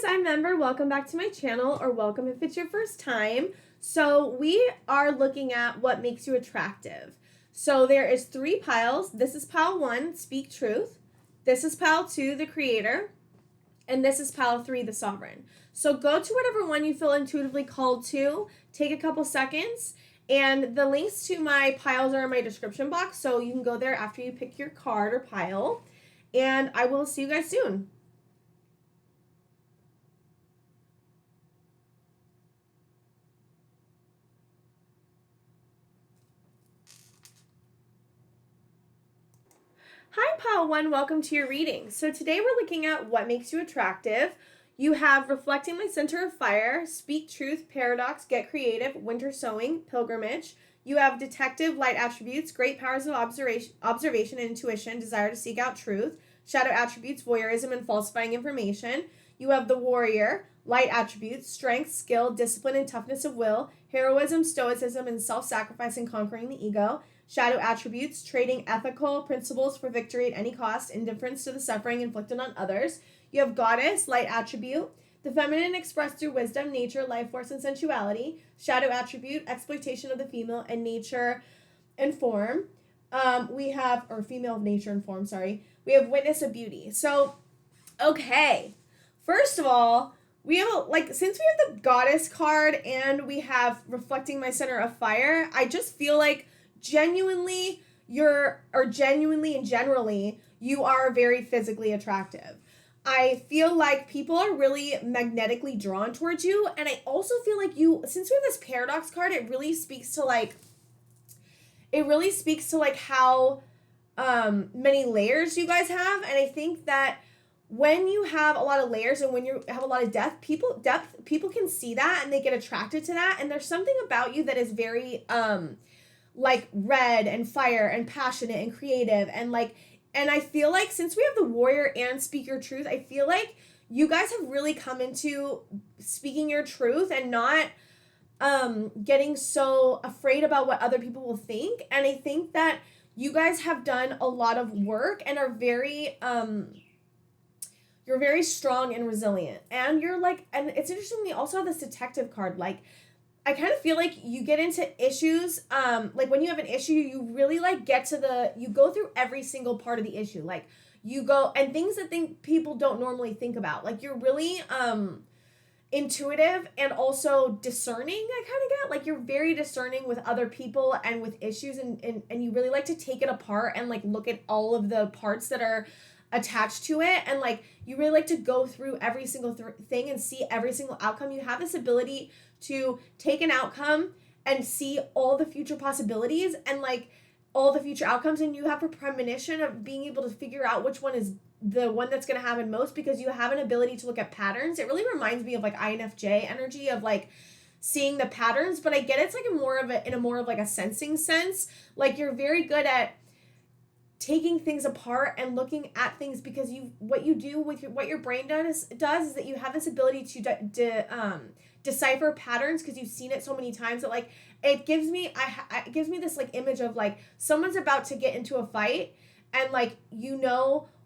I'm Member. Welcome back to my channel, or welcome if it's your first time. So we are looking at what makes you attractive. So there is 3 piles. This is pile 1, Speak Truth. This is pile 2, The Creator. And this is pile 3, The Sovereign. So go to whatever one you feel intuitively called to. Take a couple seconds. And the links to my piles are in my description box, so you can go there after you pick your card or pile. And I will see you guys soon. Hi, pile 1. Welcome to your reading. So today we're looking at what makes you attractive. You have Reflecting My Center of Fire, Speak Truth, Paradox, Get Creative, Winter Sowing, Pilgrimage. You have Detective, Light Attributes, Great Powers of Observation and Intuition, Desire to Seek Out Truth, Shadow Attributes, Voyeurism and Falsifying Information. You have the Warrior, Light Attributes, Strength, Skill, Discipline and Toughness of Will, Heroism, Stoicism, and Self-Sacrifice and Conquering the Ego. Shadow Attributes, Trading Ethical Principles for Victory at Any Cost, Indifference to the Suffering Inflicted on Others. You have Goddess, Light Attribute, the Feminine expressed through wisdom, nature, life force, and sensuality. Shadow Attribute, Exploitation of the Female and Nature and Form. We have Female of Nature and Form, sorry. We have Witness of Beauty. So, okay. First of all, we have, since we have the Goddess card and we have Reflecting My Center of Fire, I just feel like genuinely and generally, you are very physically attractive. I feel like people are really magnetically drawn towards you, and I also feel like since we have this Paradox card, it really speaks to how many layers you guys have, and I think that when you have a lot of layers and when you have a lot of depth, people can see that and they get attracted to that, and there's something about you that is very red and fire and passionate and creative and I feel like since we have the Warrior and Speak Your Truth, I feel like you guys have really come into speaking your truth and not getting so afraid about what other people will think. And I think that you guys have done a lot of work and are very you're very strong and resilient. And and it's interesting, we also have this Detective card. I kind of feel like you get into issues, when you have an issue, you really you go through every single part of the issue. You go, and things that people don't normally think about. You're really intuitive and also discerning, I kind of get. You're very discerning with other people and with issues, and you really like to take it apart and look at all of the parts that are attached to it, and you really like to go through every single thing and see every single outcome. You have this ability to take an outcome and see all the future possibilities and all the future outcomes, and you have a premonition of being able to figure out which one is the one that's going to happen most, because you have an ability to look at patterns. It really reminds me of INFJ energy of seeing the patterns, but I get it's in a more of a sensing sense. You're very good at taking things apart and looking at things, because what your brain does is that you have this ability to decipher patterns, because you've seen it so many times that it gives me this image of someone's about to get into a fight, and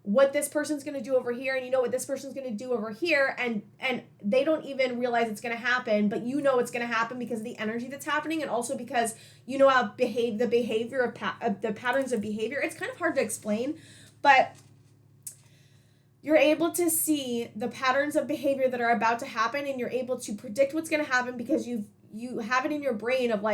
what this person's going to do over here, and you know what this person's going to do over here, and they don't even realize it's going to happen, but you know it's going to happen because of the energy that's happening, and also because you know how the behavior of the patterns of behavior. It's kind of hard to explain, but you're able to see the patterns of behavior that are about to happen, and you're able to predict what's going to happen because you have it in your brain of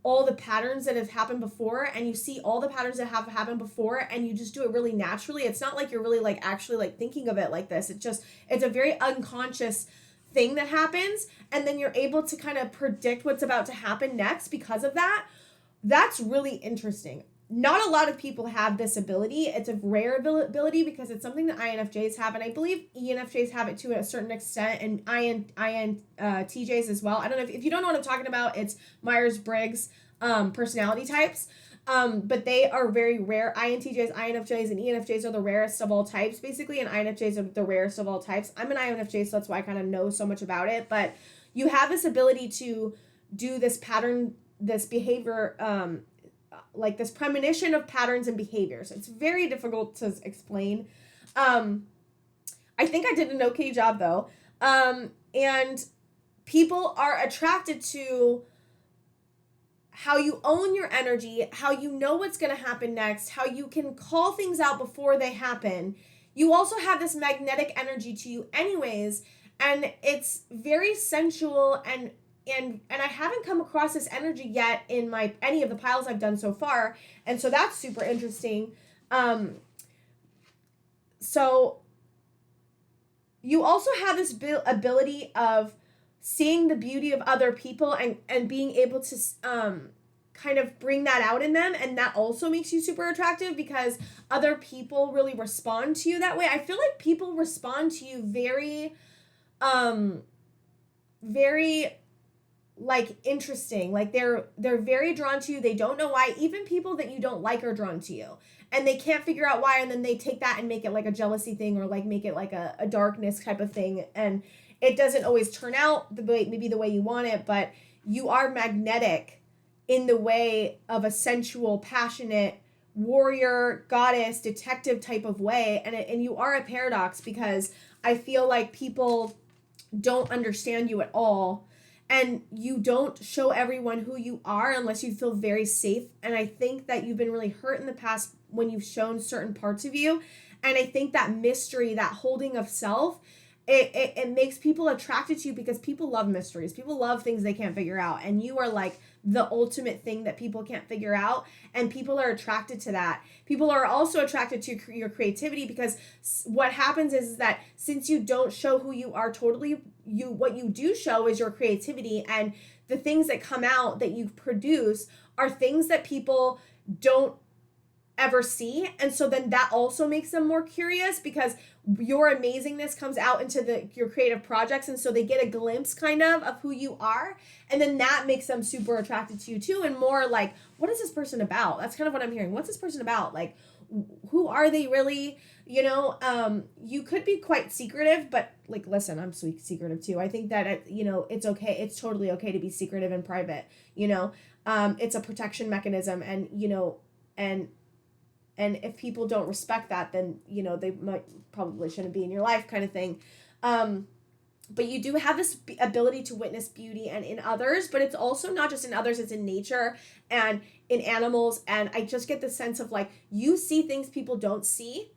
all the patterns that have happened before, and you see all the patterns that have happened before, and you just do it really naturally. It's not you're really actually thinking of it like this. It's a very unconscious thing that happens, and then you're able to kind of predict what's about to happen next because of that. That's really interesting. Not a lot of people have this ability. It's a rare ability because it's something that INFJs have, and I believe ENFJs have it to a certain extent, and INTJs as well. I don't know if you don't know what I'm talking about. It's Myers-Briggs personality types, but they are very rare. INTJs, INFJs, and ENFJs are the rarest of all types, basically, and INFJs are the rarest of all types. I'm an INFJ, so that's why I kind of know so much about it, but you have this ability to do this pattern, this behavior, this premonition of patterns and behaviors. It's very difficult to explain. I think I did an okay job though. And people are attracted to how you own your energy, how you know what's going to happen next, how you can call things out before they happen. You also have this magnetic energy to you anyways, and it's very sensual, and I haven't come across this energy yet in my any of the piles I've done so far, and so that's super interesting. So you also have this ability of seeing the beauty of other people and being able to kind of bring that out in them, and that also makes you super attractive because other people really respond to you that way. I feel like people respond to you very very like interesting, like they're very drawn to you. They don't know why. Even people that you don't like are drawn to you, and they can't figure out why, and then they take that and make it like a jealousy thing, or like make it like a darkness type of thing, and it doesn't always turn out maybe the way you want it, but you are magnetic in the way of a sensual, passionate warrior, goddess, detective type of way, and you are a paradox because I feel like people don't understand you at all, and you don't show everyone who you are unless you feel very safe. And I think that you've been really hurt in the past when you've shown certain parts of you, and I think that mystery, that holding of self, it makes people attracted to you because people love mysteries. People love things they can't figure out, and you are like the ultimate thing that people can't figure out, and people are attracted to that. People are also attracted to your creativity because what happens is that since you don't show who you are totally, what you do show is your creativity, and the things that come out that you produce are things that people don't ever see, and so then that also makes them more curious because your amazingness comes out into your creative projects, and so they get a glimpse kind of who you are, and then that makes them super attracted to you too, and more like, what is this person about? That's kind of what I'm hearing. What's this person about? Like, who are they really? You know, you could be quite secretive, but like, listen, I'm secretive too. I think that it's okay. It's totally okay to be secretive and private. It's a protection mechanism, and and if people don't respect that, then, they probably shouldn't be in your life kind of thing. But you do have this ability to witness beauty and in others, but it's also not just in others, it's in nature and in animals. And I just get the sense of like, you see things people don't see,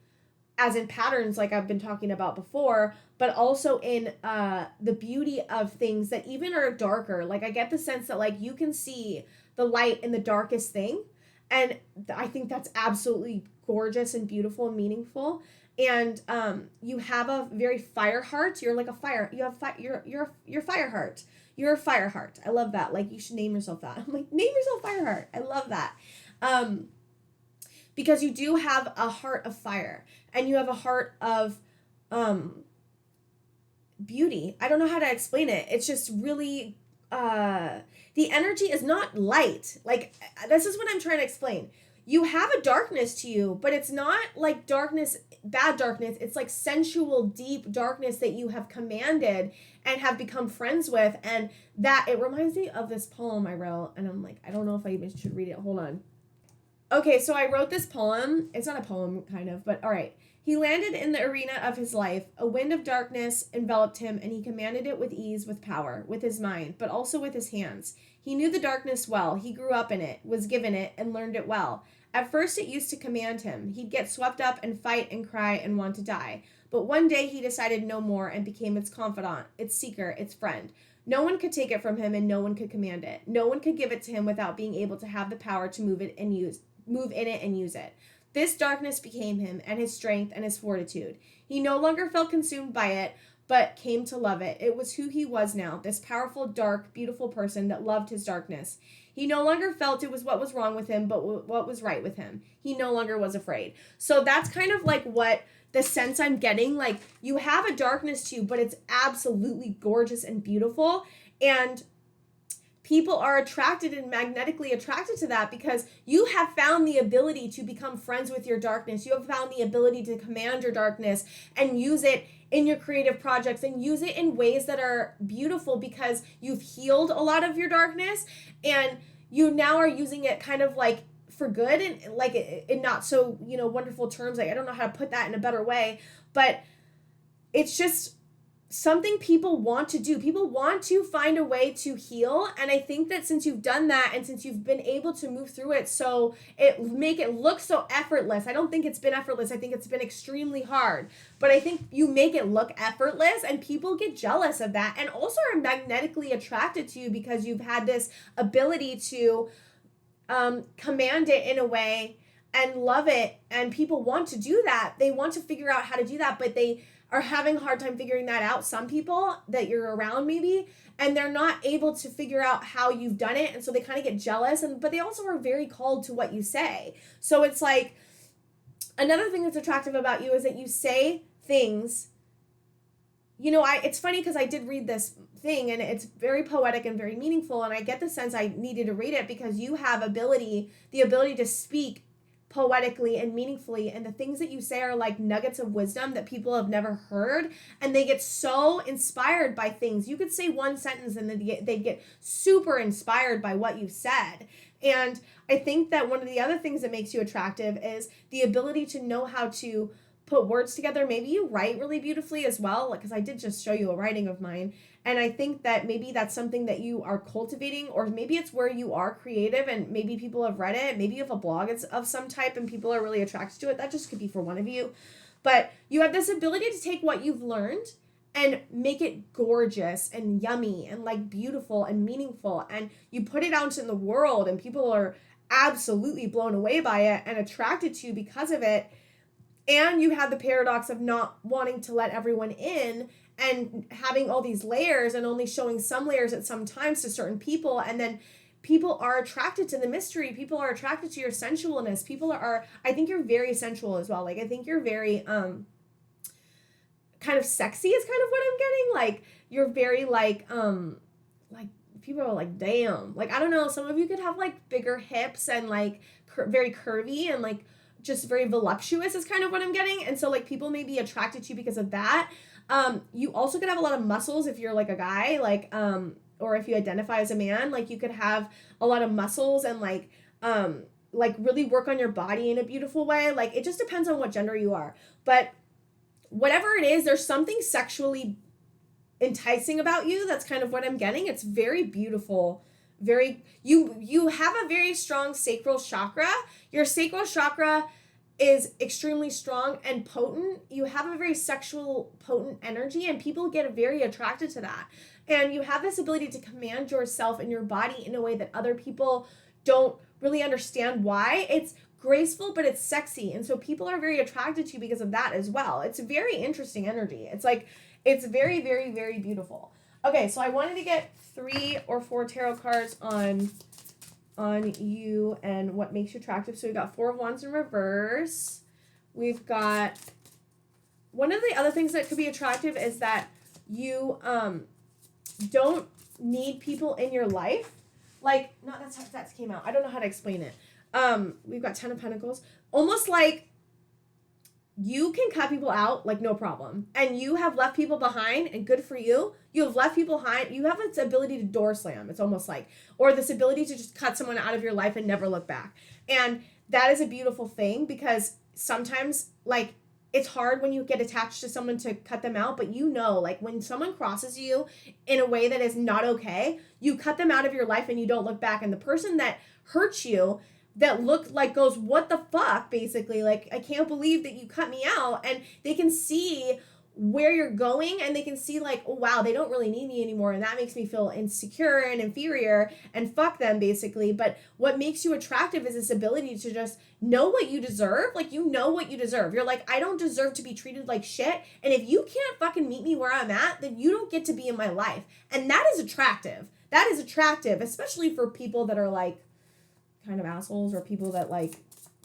as in patterns like I've been talking about before, but also in the beauty of things that even are darker. Like I get the sense that like you can see the light in the darkest thing. And I think that's absolutely gorgeous and beautiful and meaningful. And you have a very fire heart. You're like a fire. You have you're fire heart. You're a fire heart. I love that. Like, you should name yourself that. I'm like, name yourself Fire Heart. I love that. Because you do have a heart of fire, and you have a heart of beauty. I don't know how to explain it. It's just really the energy is not light. Like, this is what I'm trying to explain. You have a darkness to you, but it's not like darkness, bad darkness. It's like sensual, deep darkness that you have commanded and have become friends with. And that, it reminds me of this poem I wrote, and I'm like, I don't know if I even should read it. Hold on. Okay, so I wrote this poem. It's not a poem, kind of, but all right. He landed in the arena of his life. A wind of darkness enveloped him, and he commanded it with ease, with power, with his mind, but also with his hands. He knew the darkness well. He grew up in it, was given it, and learned it well. At first, it used to command him. He'd get swept up and fight and cry and want to die. But one day, he decided no more and became its confidant, its seeker, its friend. No one could take it from him, and no one could command it. No one could give it to him without being able to have the power to move in it and use it. This darkness became him, and his strength and his fortitude. He no longer felt consumed by it, but came to love it. It was who he was now, this powerful, dark, beautiful person that loved his darkness. He no longer felt it was what was wrong with him, but what was right with him. He no longer was afraid. So that's kind of like what the sense I'm getting. Like, you have a darkness to you, but it's absolutely gorgeous and beautiful. And people are attracted and magnetically attracted to that because you have found the ability to become friends with your darkness. You have found the ability to command your darkness and use it in your creative projects and use it in ways that are beautiful because you've healed a lot of your darkness, and you now are using it kind of like for good, and like in not so, wonderful terms. Like, I don't know how to put that in a better way, but it's just, something people want to do. People want to find a way to heal. And I think that since you've done that and since you've been able to move through it, so make it look so effortless. I don't think it's been effortless. I think it's been extremely hard. But I think you make it look effortless and people get jealous of that and also are magnetically attracted to you because you've had this ability to command it in a way and love it. And people want to do that. They want to figure out how to do that, but they are having a hard time figuring that out. Some people that you're around maybe, and they're not able to figure out how you've done it. And so they kind of get jealous, but they also are very called to what you say. So it's like, another thing that's attractive about you is that you say things, it's funny because I did read this thing and it's very poetic and very meaningful. And I get the sense I needed to read it because you have the ability to speak poetically and meaningfully, and the things that you say are like nuggets of wisdom that people have never heard, and they get so inspired by things. You could say one sentence and they get super inspired by what you said. And I think that one of the other things that makes you attractive is the ability to know how to put words together. Maybe you write really beautifully as well, because I did just show you a writing of mine. And I think that maybe that's something that you are cultivating, or maybe it's where you are creative and maybe people have read it. Maybe you have a blog of some type and people are really attracted to it. That just could be for one of you. But you have this ability to take what you've learned and make it gorgeous and yummy and like beautiful and meaningful. And you put it out in the world and people are absolutely blown away by it and attracted to you because of it. And you have the paradox of not wanting to let everyone in and having all these layers and only showing some layers at some times to certain people. And then people are attracted to the mystery. People are attracted to your sensualness. I think you're very sensual as well. Like, I think you're very, kind of sexy is kind of what I'm getting. Like, you're very like people are like, damn. Like, I don't know. Some of you could have like bigger hips and like very curvy and like just very voluptuous is kind of what I'm getting. And so like people may be attracted to you because of that. You also could have a lot of muscles if you're like a guy, like, or if you identify as a man, like you could have a lot of muscles and like really work on your body in a beautiful way. Like, it just depends on what gender you are. But whatever it is, there's something sexually enticing about you. That's kind of what I'm getting. It's very beautiful. You have a very strong sacral chakra. Your sacral chakra is extremely strong and potent. You have a very sexual, potent energy, and people get very attracted to that. And you have this ability to command yourself and your body in a way that other people don't really understand why. It's graceful, but it's sexy. And so people are very attracted to you because of that as well. It's a very interesting energy. It's very, very, very beautiful. Okay, so I wanted to get 3 or 4 tarot cards on you and what makes you attractive. So we got 4 of Wands in reverse. We've got, one of the other things that could be attractive is that you don't need people in your life. Like, no, that's how that came out. I don't know how to explain it. We've got 10 of Pentacles. Almost like you can cut people out, like, no problem. And you have left people behind, and good for you. You have left people behind. You have this ability to door slam, it's almost like. Or this ability to just cut someone out of your life and never look back. And that is a beautiful thing, because sometimes, like, it's hard when you get attached to someone to cut them out, but like, when someone crosses you in a way that is not okay, you cut them out of your life and you don't look back. And the person that hurts you, that look like goes, what the fuck, basically, like, I can't believe that you cut me out, and they can see where you're going, and they can see like, oh wow, they don't really need me anymore, and that makes me feel insecure and inferior, and fuck them, basically. But what makes you attractive is this ability to just know what you deserve. Like, you know what you deserve. You're like, I don't deserve to be treated like shit, and if you can't fucking meet me where I'm at, then you don't get to be in my life. And that is attractive. That is attractive, especially for people that are like kind of assholes, or people that like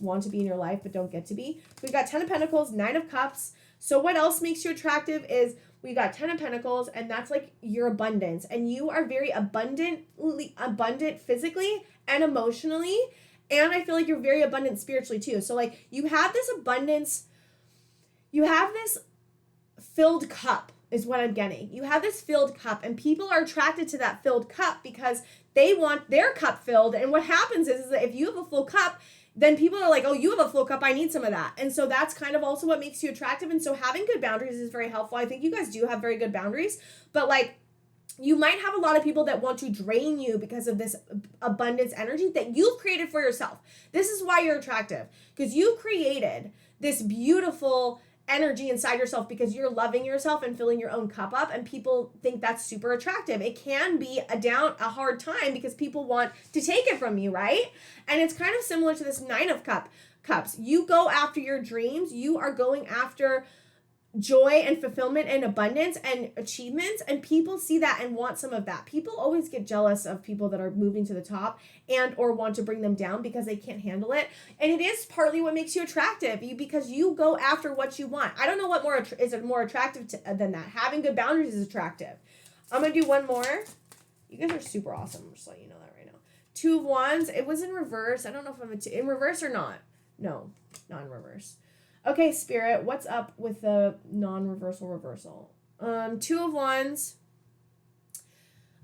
want to be in your life but don't get to be. We've got 10 of Pentacles, 9 of Cups. So what else makes you attractive is we got 10 of Pentacles, and that's like your abundance. And you are very abundant physically and emotionally. And I feel like you're very abundant spiritually too. So like, you have this abundance, you have this filled cup is what I'm getting. You have this filled cup, and people are attracted to that filled cup because they want their cup filled. And what happens is that if you have a full cup, then people are like, oh, you have a full cup, I need some of that. And so that's kind of also what makes you attractive. And so having good boundaries is very helpful. I think you guys do have very good boundaries, but like, you might have a lot of people that want to drain you because of this abundance energy that you've created for yourself. This is why you're attractive, because you created this beautiful energy inside yourself because you're loving yourself and filling your own cup up, and people think that's super attractive. It can be a hard time because people want to take it from you, right? And it's kind of similar to this 9 of cups. You go after your dreams. You are going after joy and fulfillment and abundance and achievements, and people see that and want some of that. People always get jealous of people that are moving to the top and or want to bring them down because they can't handle it. And it is partly what makes you attractive, because you go after what you want. I don't know what is more attractive than that. Having good boundaries is attractive. I'm gonna do one more. You guys are super awesome. I'm just letting you know that right now. 2 of Wands. It was in reverse. I don't know if I'm in reverse or not. No, not in reverse. Okay, Spirit, what's up with the non-reversal reversal? 2 of Wands.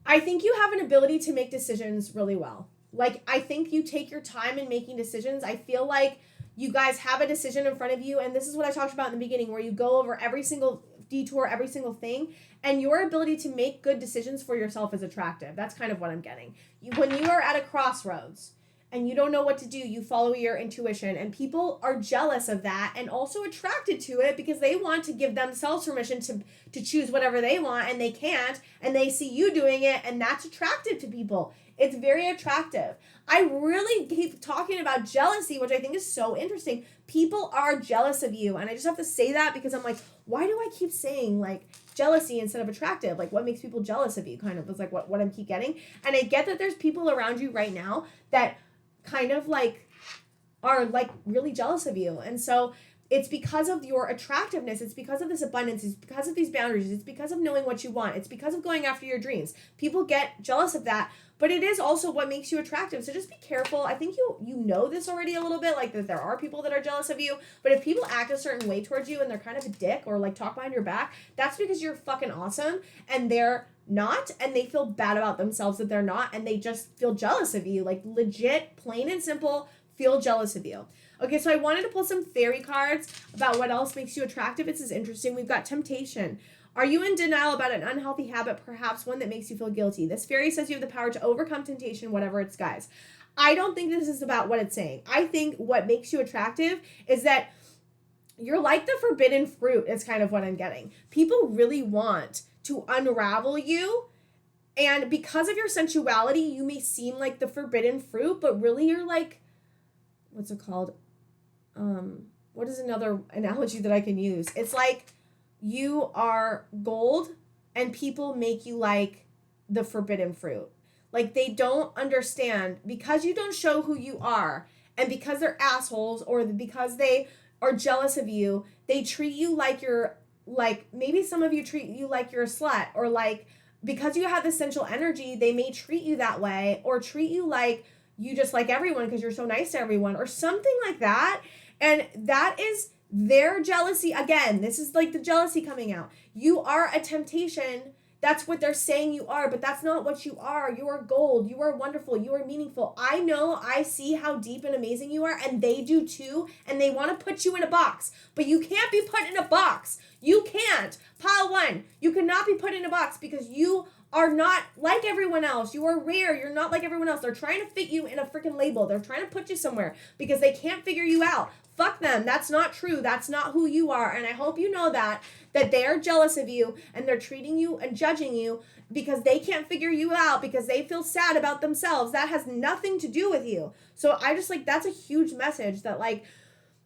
I think you have an ability to make decisions really well. Like, I think you take your time in making decisions. I feel like you guys have a decision in front of you, and this is what I talked about in the beginning, where you go over every single detour, every single thing, and your ability to make good decisions for yourself is attractive. That's kind of what I'm getting. When you are at a crossroads, and you don't know what to do, you follow your intuition, and people are jealous of that and also attracted to it because they want to give themselves permission to choose whatever they want, and they can't, and they see you doing it, and that's attractive to people. It's very attractive. I really keep talking about jealousy, which I think is so interesting. People are jealous of you, and I just have to say that because I'm like, why do I keep saying like jealousy instead of attractive? Like, what makes people jealous of you? Kind of is like what I'm keep getting. And I get that there's people around you right now that kind of like are like really jealous of you, and so it's because of your attractiveness, it's because of this abundance, it's because of these boundaries, it's because of knowing what you want, it's because of going after your dreams. People get jealous of that, but it is also what makes you attractive. So just be careful. I think you know this already a little bit, like that there are people that are jealous of you, but if people act a certain way towards you and they're kind of a dick or like talk behind your back, that's because you're fucking awesome and they're not, and they feel bad about themselves that they're not, and they just feel jealous of you, like legit, plain and simple, feel jealous of you. Okay, so I wanted to pull some fairy cards about what else makes you attractive. This is interesting. We've got temptation. Are you in denial about an unhealthy habit, perhaps one that makes you feel guilty? This fairy says you have the power to overcome temptation, whatever it's, guys. I don't think this is about what it's saying. I think what makes you attractive is that you're like the forbidden fruit is kind of what I'm getting. People really want to unravel you, and because of your sensuality, you may seem like the forbidden fruit, but really you're like, what's it called? What is another analogy that I can use? It's like you are gold and people make you like the forbidden fruit. Like they don't understand, because you don't show who you are, and because they're assholes or because they are jealous of you, they treat you like you're, like maybe some of you treat you like you're a slut, or like because you have this sensual energy, they may treat you that way, or treat you like you just like everyone because you're so nice to everyone, or something like that. And that is their jealousy. Again, this is like the jealousy coming out. You are a temptation. That's what they're saying you are, but that's not what you are. You are gold. You are wonderful. You are meaningful. I know, I see how deep and amazing you are, and they do too, and they want to put you in a box, but you can't be put in a box. You can't. Pile 1, you cannot be put in a box because you are not like everyone else. You are rare. You're not like everyone else. They're trying to fit you in a freaking label. They're trying to put you somewhere because they can't figure you out. Fuck them. That's not true. That's not who you are. And I hope you know that they are jealous of you and they're treating you and judging you because they can't figure you out, because they feel sad about themselves. That has nothing to do with you. So I just like, that's a huge message that like,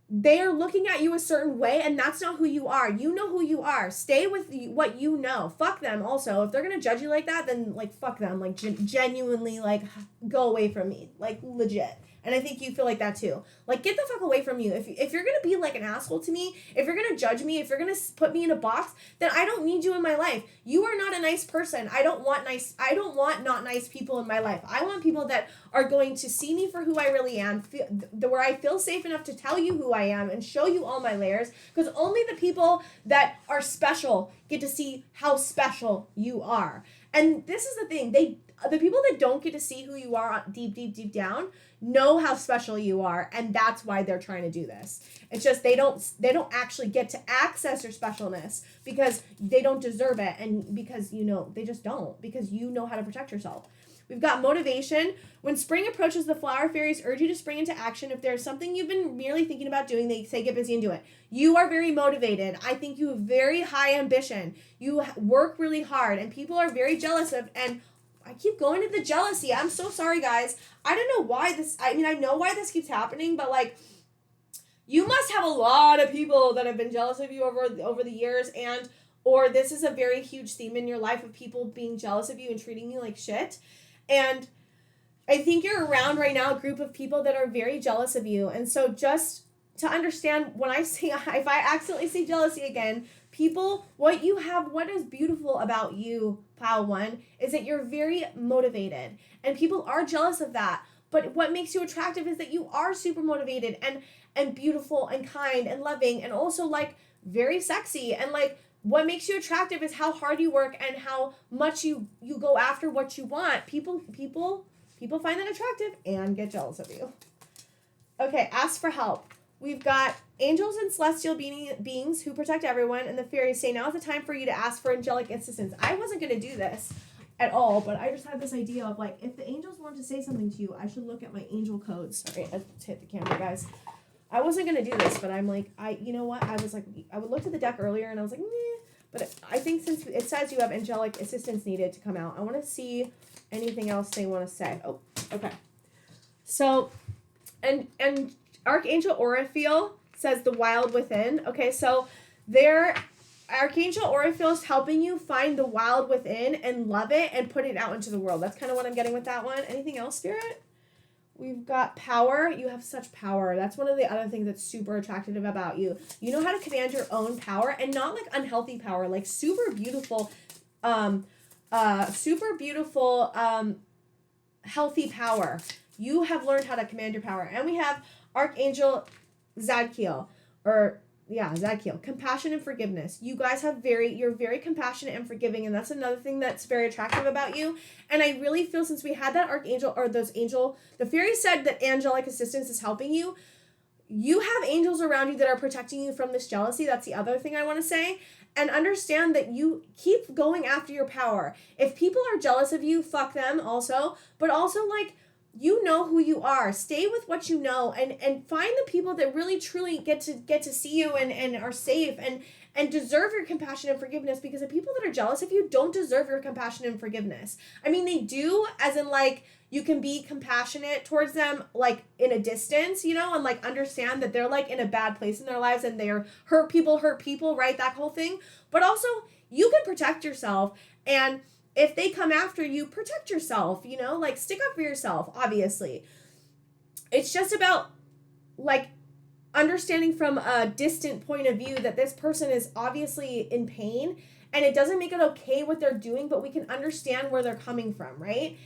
they are looking at you a certain way, and that's not who you are. You know who you are. Stay with what you know. Fuck them also. If they're going to judge you like that, then, like, fuck them. Like, genuinely, like, go away from me. Like, legit. And I think you feel like that, too. Like, get the fuck away from you. If you're going to be, like, an asshole to me, if you're going to judge me, if you're going to put me in a box, then I don't need you in my life. You are not a nice person. I don't want not nice people in my life. I want people that are going to see me for who I really am, where I feel safe enough to tell you who I am and show you all my layers, because only the people that are special get to see how special you are. And this is the thing, the people that don't get to see who you are deep down know how special you are, and that's why they're trying to do this. It's just they don't actually get to access your specialness because they don't deserve it, and because they just don't, because you know how to protect yourself. We've got motivation. When spring approaches, the flower fairies urge you to spring into action. If there's something you've been merely thinking about doing, they say get busy and do it. You are very motivated. I think you have very high ambition. You work really hard, and people are very jealous of, and I keep going to the jealousy. I'm so sorry, guys. I don't know why this, I know why this keeps happening, but like, you must have a lot of people that have been jealous of you over the years, or this is a very huge theme in your life of people being jealous of you and treating you like shit. And I think you're around right now a group of people that are very jealous of you. And so just to understand, when I say, if I accidentally say jealousy again, people, what is beautiful about you, Pile 1, is that you're very motivated. And people are jealous of that. But what makes you attractive is that you are super motivated and beautiful and kind and loving and also like very sexy. And like, what makes you attractive is how hard you work and how much you go after what you want. People find that attractive and get jealous of you. Okay, ask for help. We've got angels and celestial beings who protect everyone, and the fairies say now is the time for you to ask for angelic assistance. I wasn't going to do this at all, but I just had this idea of like, if the angels want to say something to you, I should look at my angel codes. Sorry, I just hit the camera, guys. I wasn't going to do this, but I'm like, you know what? I was like, I looked at the deck earlier and I was like, meh. But I think since it says you have angelic assistance needed to come out, I want to see anything else they want to say. Oh, okay. So, and Archangel Oriphiel says the wild within. Okay, so Archangel Oriphiel is helping you find the wild within and love it and put it out into the world. That's kind of what I'm getting with that one. Anything else, Spirit? We've got power. You have such power. That's one of the other things that's super attractive about you. You know how to command your own power, and not like unhealthy power, like super beautiful, healthy power. You have learned how to command your power. And we have Archangel Zadkiel, Zadkiel, compassion and forgiveness. You guys you're very compassionate and forgiving, and that's another thing that's very attractive about you. And I really feel since we had that the fairy said that angelic assistance is helping you. You have angels around you that are protecting you from this jealousy. That's the other thing I want to say. And understand that you keep going after your power. If people are jealous of you, fuck them also. But also, like, you know who you are. Stay with what you know and find the people that really truly get to see you and are safe and deserve your compassion and forgiveness, because the people that are jealous of you don't deserve your compassion and forgiveness. I mean, they do, as in like you can be compassionate towards them like in a distance, and like understand that they're like in a bad place in their lives and they're hurt people, right? That whole thing. But also you can protect yourself, and if they come after you, protect yourself, like stick up for yourself, obviously. It's just about like understanding from a distant point of view that this person is obviously in pain, and it doesn't make it okay what they're doing, but we can understand where they're coming from, right?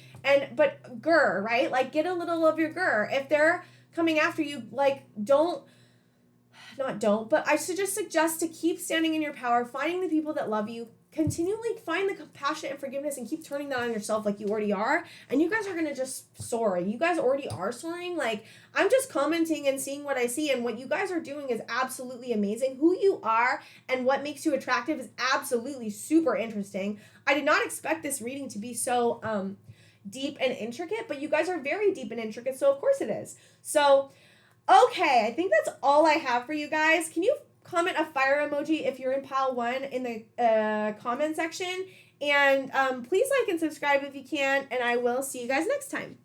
But right? Like get a little of your if they're coming after you, like but I should just suggest to keep standing in your power, finding the people that love you, continually find the compassion and forgiveness, and keep turning that on yourself like you already are, and you guys are gonna just soar. You guys already are soaring. Like, I'm just commenting and seeing what I see, and what you guys are doing is absolutely amazing. Who you are and what makes you attractive is absolutely super interesting. I did not expect this reading to be so deep and intricate, but you guys are very deep and intricate, so of course it is. So okay, I think that's all I have for you guys. Can you comment a fire emoji if you're in pile 1 in the comment section, and please like and subscribe if you can, and I will see you guys next time.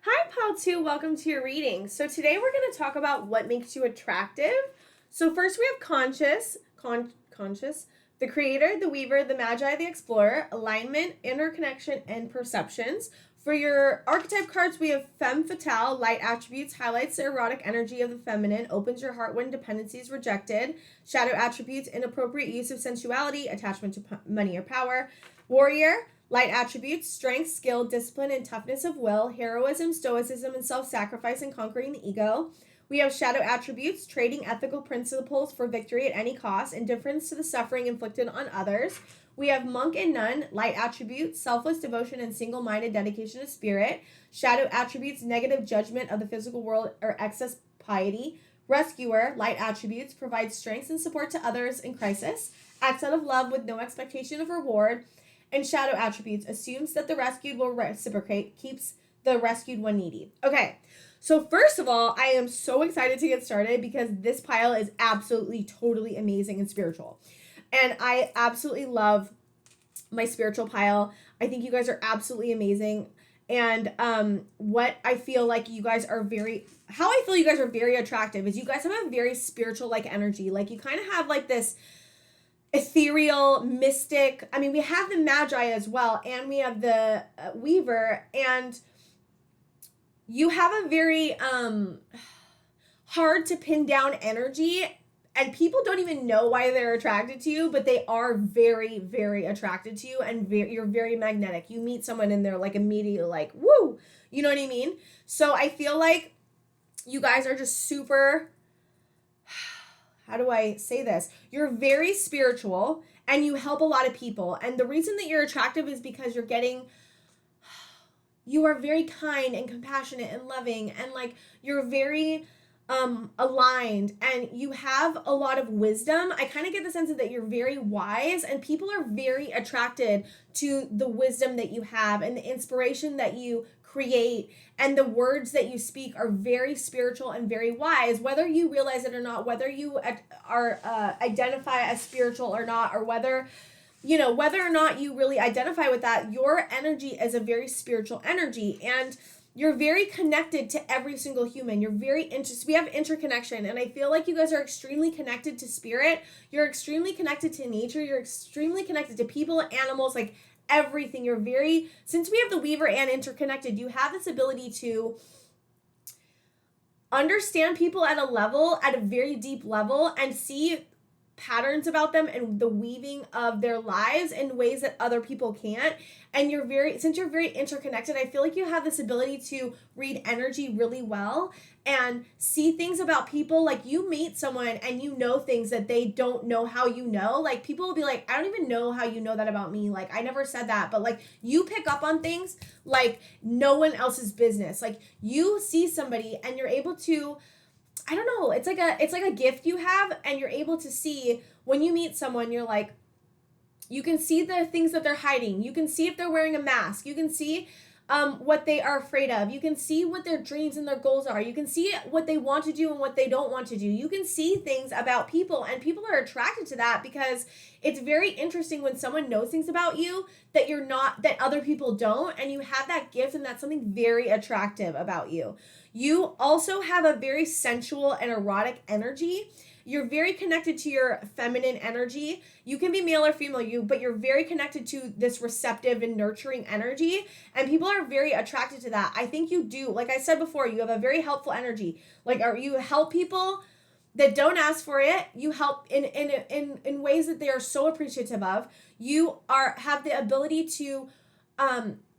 Hi pile 2, welcome to your reading. So today we're going to talk about what makes you attractive. So first we have conscious, the creator, the weaver, the magi, the explorer, alignment, interconnection, and perceptions. For your archetype cards, we have femme fatale, light attributes, highlights the erotic energy of the feminine, opens your heart when dependency is rejected, shadow attributes, inappropriate use of sensuality, attachment to money or power, warrior, light attributes, strength, skill, discipline, and toughness of will, heroism, stoicism, and self-sacrifice and conquering the ego, We have shadow attributes, trading ethical principles for victory at any cost, indifference to the suffering inflicted on others. We have monk and nun, light attributes, selfless devotion and single-minded dedication to spirit. Shadow attributes, negative judgment of the physical world or excess piety. Rescuer, light attributes, provides strength and support to others in crisis. Acts out of love with no expectation of reward. And shadow attributes, assumes that the rescued will reciprocate, keeps the rescued one needy. Okay, so first of all, I am so excited to get started because this pile is absolutely, totally amazing and spiritual. And I absolutely love my spiritual pile. I think you guys are absolutely amazing. And what I feel like you guys are how I feel you guys are very attractive is you guys have a very spiritual like energy. Like you kind of have like this ethereal, mystic. I mean, we have the Magi as well, and we have the Weaver, and you have a very hard to pin down energy. And people don't even know why they're attracted to you, but they are very, very attracted to you, and you're very magnetic. You meet someone and they're like immediately like, woo, you know what I mean? So I feel like you guys are just super, how do I say this? You're very spiritual and you help a lot of people. And the reason that you're attractive is because you are very kind and compassionate and loving, and like you're very aligned, and you have a lot of wisdom. I kind of get the sense that you're very wise, and people are very attracted to the wisdom that you have and the inspiration that you create, and the words that you speak are very spiritual and very wise, whether you realize it or not, whether you are identify as spiritual or not, or whether or not you really identify with that. Your energy is a very spiritual energy, and you're very connected to every single human. You're very we have interconnection, and I feel like you guys are extremely connected to spirit. You're extremely connected to nature. You're extremely connected to people, animals, like everything. Since we have the Weaver and interconnected, you have this ability to understand people at a very deep level, and see patterns about them and the weaving of their lives in ways that other people can't. And since you're very interconnected, I feel like you have this ability to read energy really well and see things about people. Like you meet someone and you know things that they don't know how you know. Like people will be like, I don't even know how you know that about me. Like I never said that, but like you pick up on things like no one else's business. Like you see somebody and you're able to, I don't know, it's like a gift you have, and you're able to see when you meet someone, you're like, you can see the things that they're hiding. You can see if they're wearing a mask. You can see what they are afraid of. You can see what their dreams and their goals are. You can see what they want to do and what they don't want to do. You can see things about people, and people are attracted to that because it's very interesting when someone knows things about you that other people don't, and you have that gift, and that's something very attractive about you. You also have a very sensual and erotic energy. You're very connected to your feminine energy. You can be male or female, but you're very connected to this receptive and nurturing energy, and people are very attracted to that. I think you do, like I said before, you have a very helpful energy. You help people that don't ask for it. You help in ways that they are so appreciative of. You have the ability to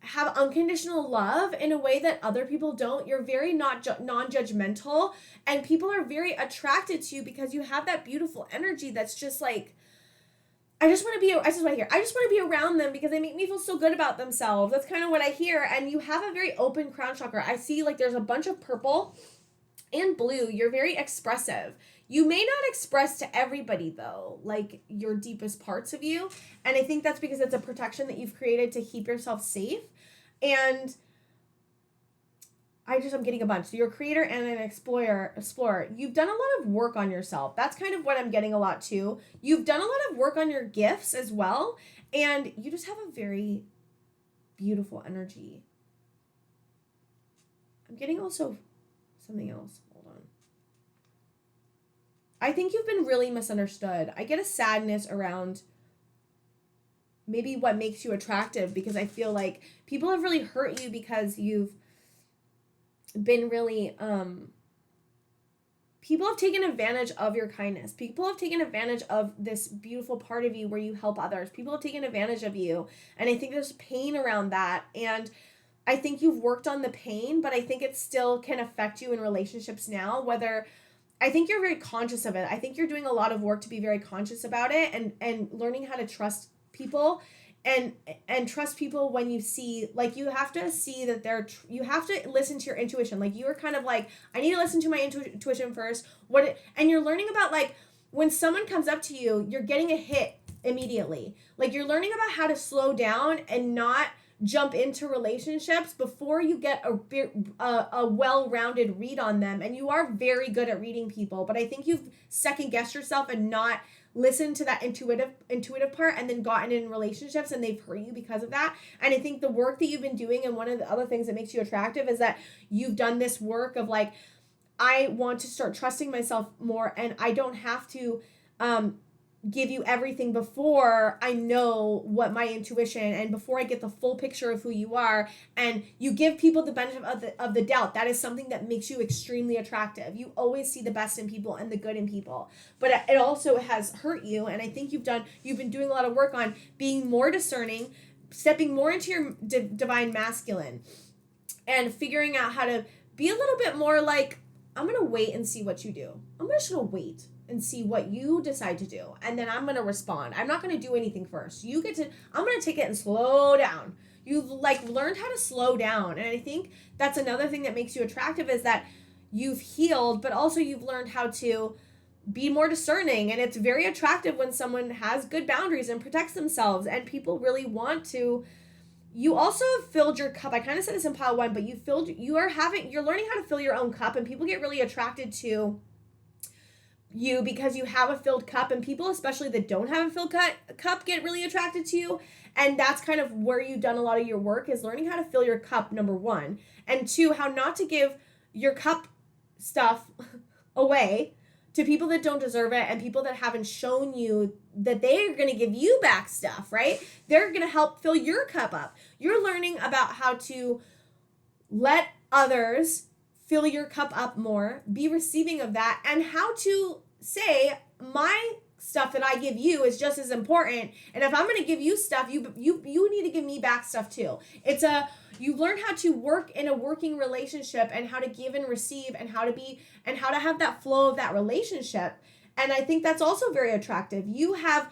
have unconditional love in a way that other people don't. You're very non-judgmental, and people are very attracted to you because you have that beautiful energy that's just like, I just want to be around them because they make me feel so good about themselves. That's kind of what I hear. And you have a very open crown chakra. I see like there's a bunch of purple and blue. You're very expressive. You may not express to everybody though, like your deepest parts of you. And I think that's because it's a protection that you've created to keep yourself safe. And I'm getting a bunch. So you're a creator and an explorer. You've done a lot of work on yourself. That's kind of what I'm getting a lot too. You've done a lot of work on your gifts as well. And you just have a very beautiful energy. I'm getting also something else. Hold on. I think you've been really misunderstood. I get a sadness around maybe what makes you attractive, because I feel like people have really hurt you because you've been really, people have taken advantage of your kindness. People have taken advantage of this beautiful part of you where you help others. People have taken advantage of you. And I think there's pain around that. And I think you've worked on the pain, but I think it still can affect you in relationships now, whether I think you're very conscious of it. I think you're doing a lot of work to be very conscious about it, and learning how to trust people, and trust people when you see, like, you have to see that you have to listen to your intuition. Like, you were kind of like, I need to listen to my intuition first. And you're learning about, like, when someone comes up to you, you're getting a hit immediately. Like, you're learning about how to slow down and not jump into relationships before you get a well-rounded read on them. And you are very good at reading people, but I think you've second guessed yourself and not listened to that intuitive part, and then gotten in relationships and they've hurt you because of that. And I think the work that you've been doing, and one of the other things that makes you attractive, is that you've done this work of, like, I want to start trusting myself more, and I don't have to give you everything before I know what my intuition, and before I get the full picture of who you are. And you give people the benefit of the doubt. That is something that makes you extremely attractive. You always see the best in people and the good in people, but it also has hurt you. And I think you've been doing a lot of work on being more discerning, stepping more into your divine masculine, and figuring out how to be a little bit more like, I'm gonna wait and see what you do. I'm just gonna wait and see what you decide to do, and then I'm gonna respond. I'm not gonna do anything first. I'm gonna take it and slow down. You've, like, learned how to slow down, and I think that's another thing that makes you attractive, is that you've healed, but also you've learned how to be more discerning. And it's very attractive when someone has good boundaries and protects themselves, and people really want to. You also have filled your cup. I kind of said this in pile 1, but you're learning how to fill your own cup, and people get really attracted to you because you have a filled cup, and people, especially that don't have a filled cup, get really attracted to you. And that's kind of where you've done a lot of your work, is learning how to fill your cup, number 1, and 2, how not to give your cup stuff away to people that don't deserve it, and people that haven't shown you that they're going to give you back stuff, right? They're going to help fill your cup up. You're learning about how to let others fill your cup up more, be receiving of that, and how to say, my stuff that I give you is just as important, and if I'm going to give you stuff, you need to give me back stuff too. You learn how to work in a working relationship, and how to give and receive, and how to have that flow of that relationship. And I think that's also very attractive. You have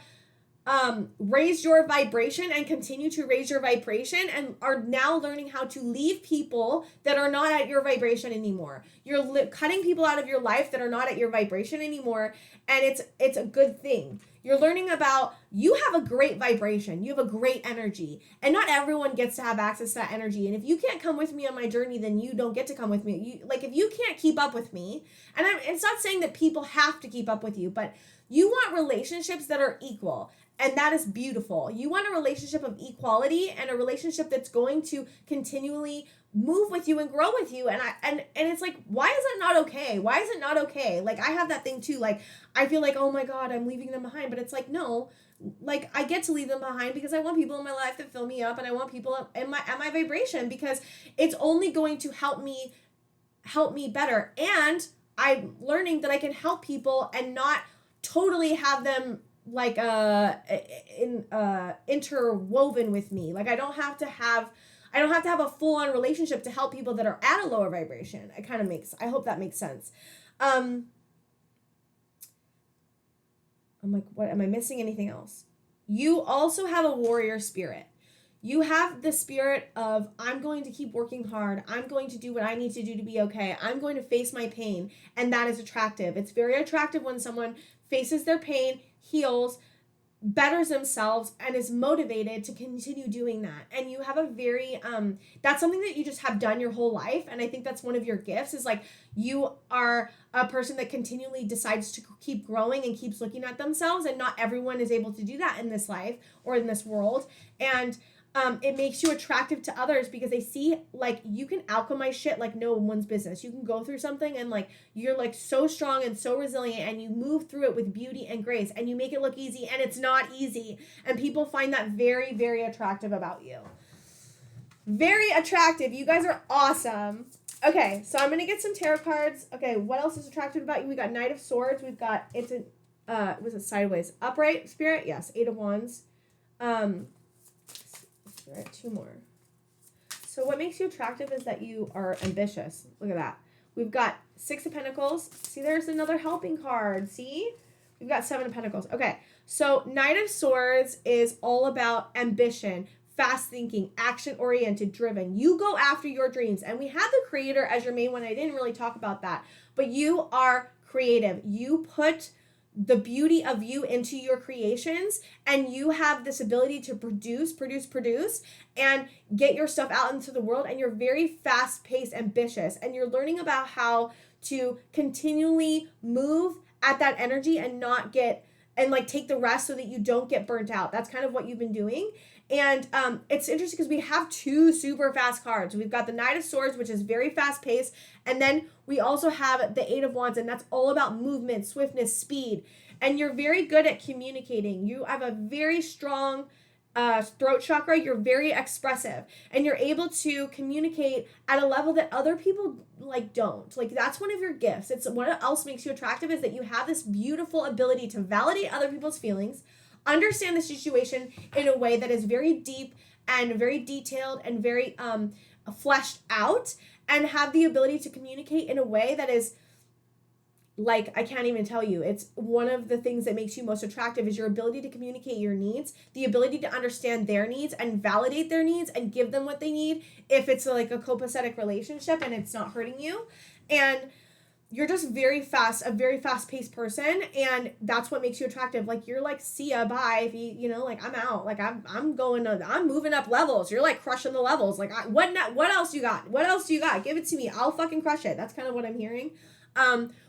raised your vibration and continue to raise your vibration, and are now learning how to leave people that are not at your vibration anymore. You're cutting people out of your life that are not at your vibration anymore, and it's a good thing. You're learning about, you have a great vibration, you have a great energy, and not everyone gets to have access to that energy. And if you can't come with me on my journey, then you don't get to come with me. If you can't keep up with me, and it's not saying that people have to keep up with you, but you want relationships that are equal. And that is beautiful. You want a relationship of equality, and a relationship that's going to continually move with you and grow with you. And it's like, why is it not okay? Why is it not okay? Like, I have that thing too. Like, I feel like, oh my God, I'm leaving them behind. But it's like, no, like, I get to leave them behind because I want people in my life that fill me up, and I want people at my vibration, because it's only going to help me better. And I'm learning that I can help people and not totally have them like interwoven with me. Like, I don't have to have a full-on relationship to help people that are at a lower vibration. I hope that makes sense. I'm like, what, am I missing anything else? You also have a warrior spirit. You have the spirit of, I'm going to keep working hard. I'm going to do what I need to do to be okay. I'm going to face my pain. And that is attractive. It's very attractive when someone faces their pain, heals, betters themselves, and is motivated to continue doing that. And you have a very that's something that you just have done your whole life. And I think that's one of your gifts, is like, you are a person that continually decides to keep growing and keeps looking at themselves, and not everyone is able to do that in this life or in this world. And it makes you attractive to others, because they see, like, you can alchemize shit like no one's business. You can go through something, and like, you're like so strong and so resilient, and you move through it with beauty and grace, and you make it look easy, and it's not easy. And people find that very, very attractive about you. Very attractive. You guys are awesome. Okay, so I'm gonna get some tarot cards. Okay, what else is attractive about you? We got Knight of Swords. We've got, was it sideways? Upright Spirit. Yes, 8 of Wands. Spirit, 2 more. So what makes you attractive is that you are ambitious. Look at that. We've got 6 of Pentacles. See, there's another helping card. See? We've got 7 of Pentacles. Okay. So Knight of Swords is all about ambition, fast thinking, action-oriented, driven. You go after your dreams. And we have the Creator as your main one. I didn't really talk about that. But you are creative. You put the beauty of you into your creations, and you have this ability to produce, and get your stuff out into the world. And you're very fast-paced, ambitious, and you're learning about how to continually move at that energy and not get, and like take the rest so that you don't get burnt out. That's kind of what you've been doing. And it's interesting because we have 2 super fast cards. We've got the Knight of Swords, which is very fast paced. And then we also have the 8 of Wands, and that's all about movement, swiftness, speed. And you're very good at communicating. You have a very strong throat chakra. You're very expressive, and you're able to communicate at a level that other people like don't. Like, that's one of your gifts. It's what else makes you attractive is that you have this beautiful ability to validate other people's feelings, understand the situation in a way that is very deep and very detailed and very fleshed out, and have the ability to communicate in a way that is like, I can't even tell you. It's one of the things that makes you most attractive is your ability to communicate your needs, the ability to understand their needs and validate their needs and give them what they need if it's like a copacetic relationship and it's not hurting you. And you're just very fast, a very fast-paced person, and that's what makes you attractive. Like, you're like, see ya, bye. If you know, like, I'm out. Like, I'm moving up levels. You're like crushing the levels. Like, what else you got? What else do you got? Give it to me. I'll fucking crush it. That's kind of what I'm hearing.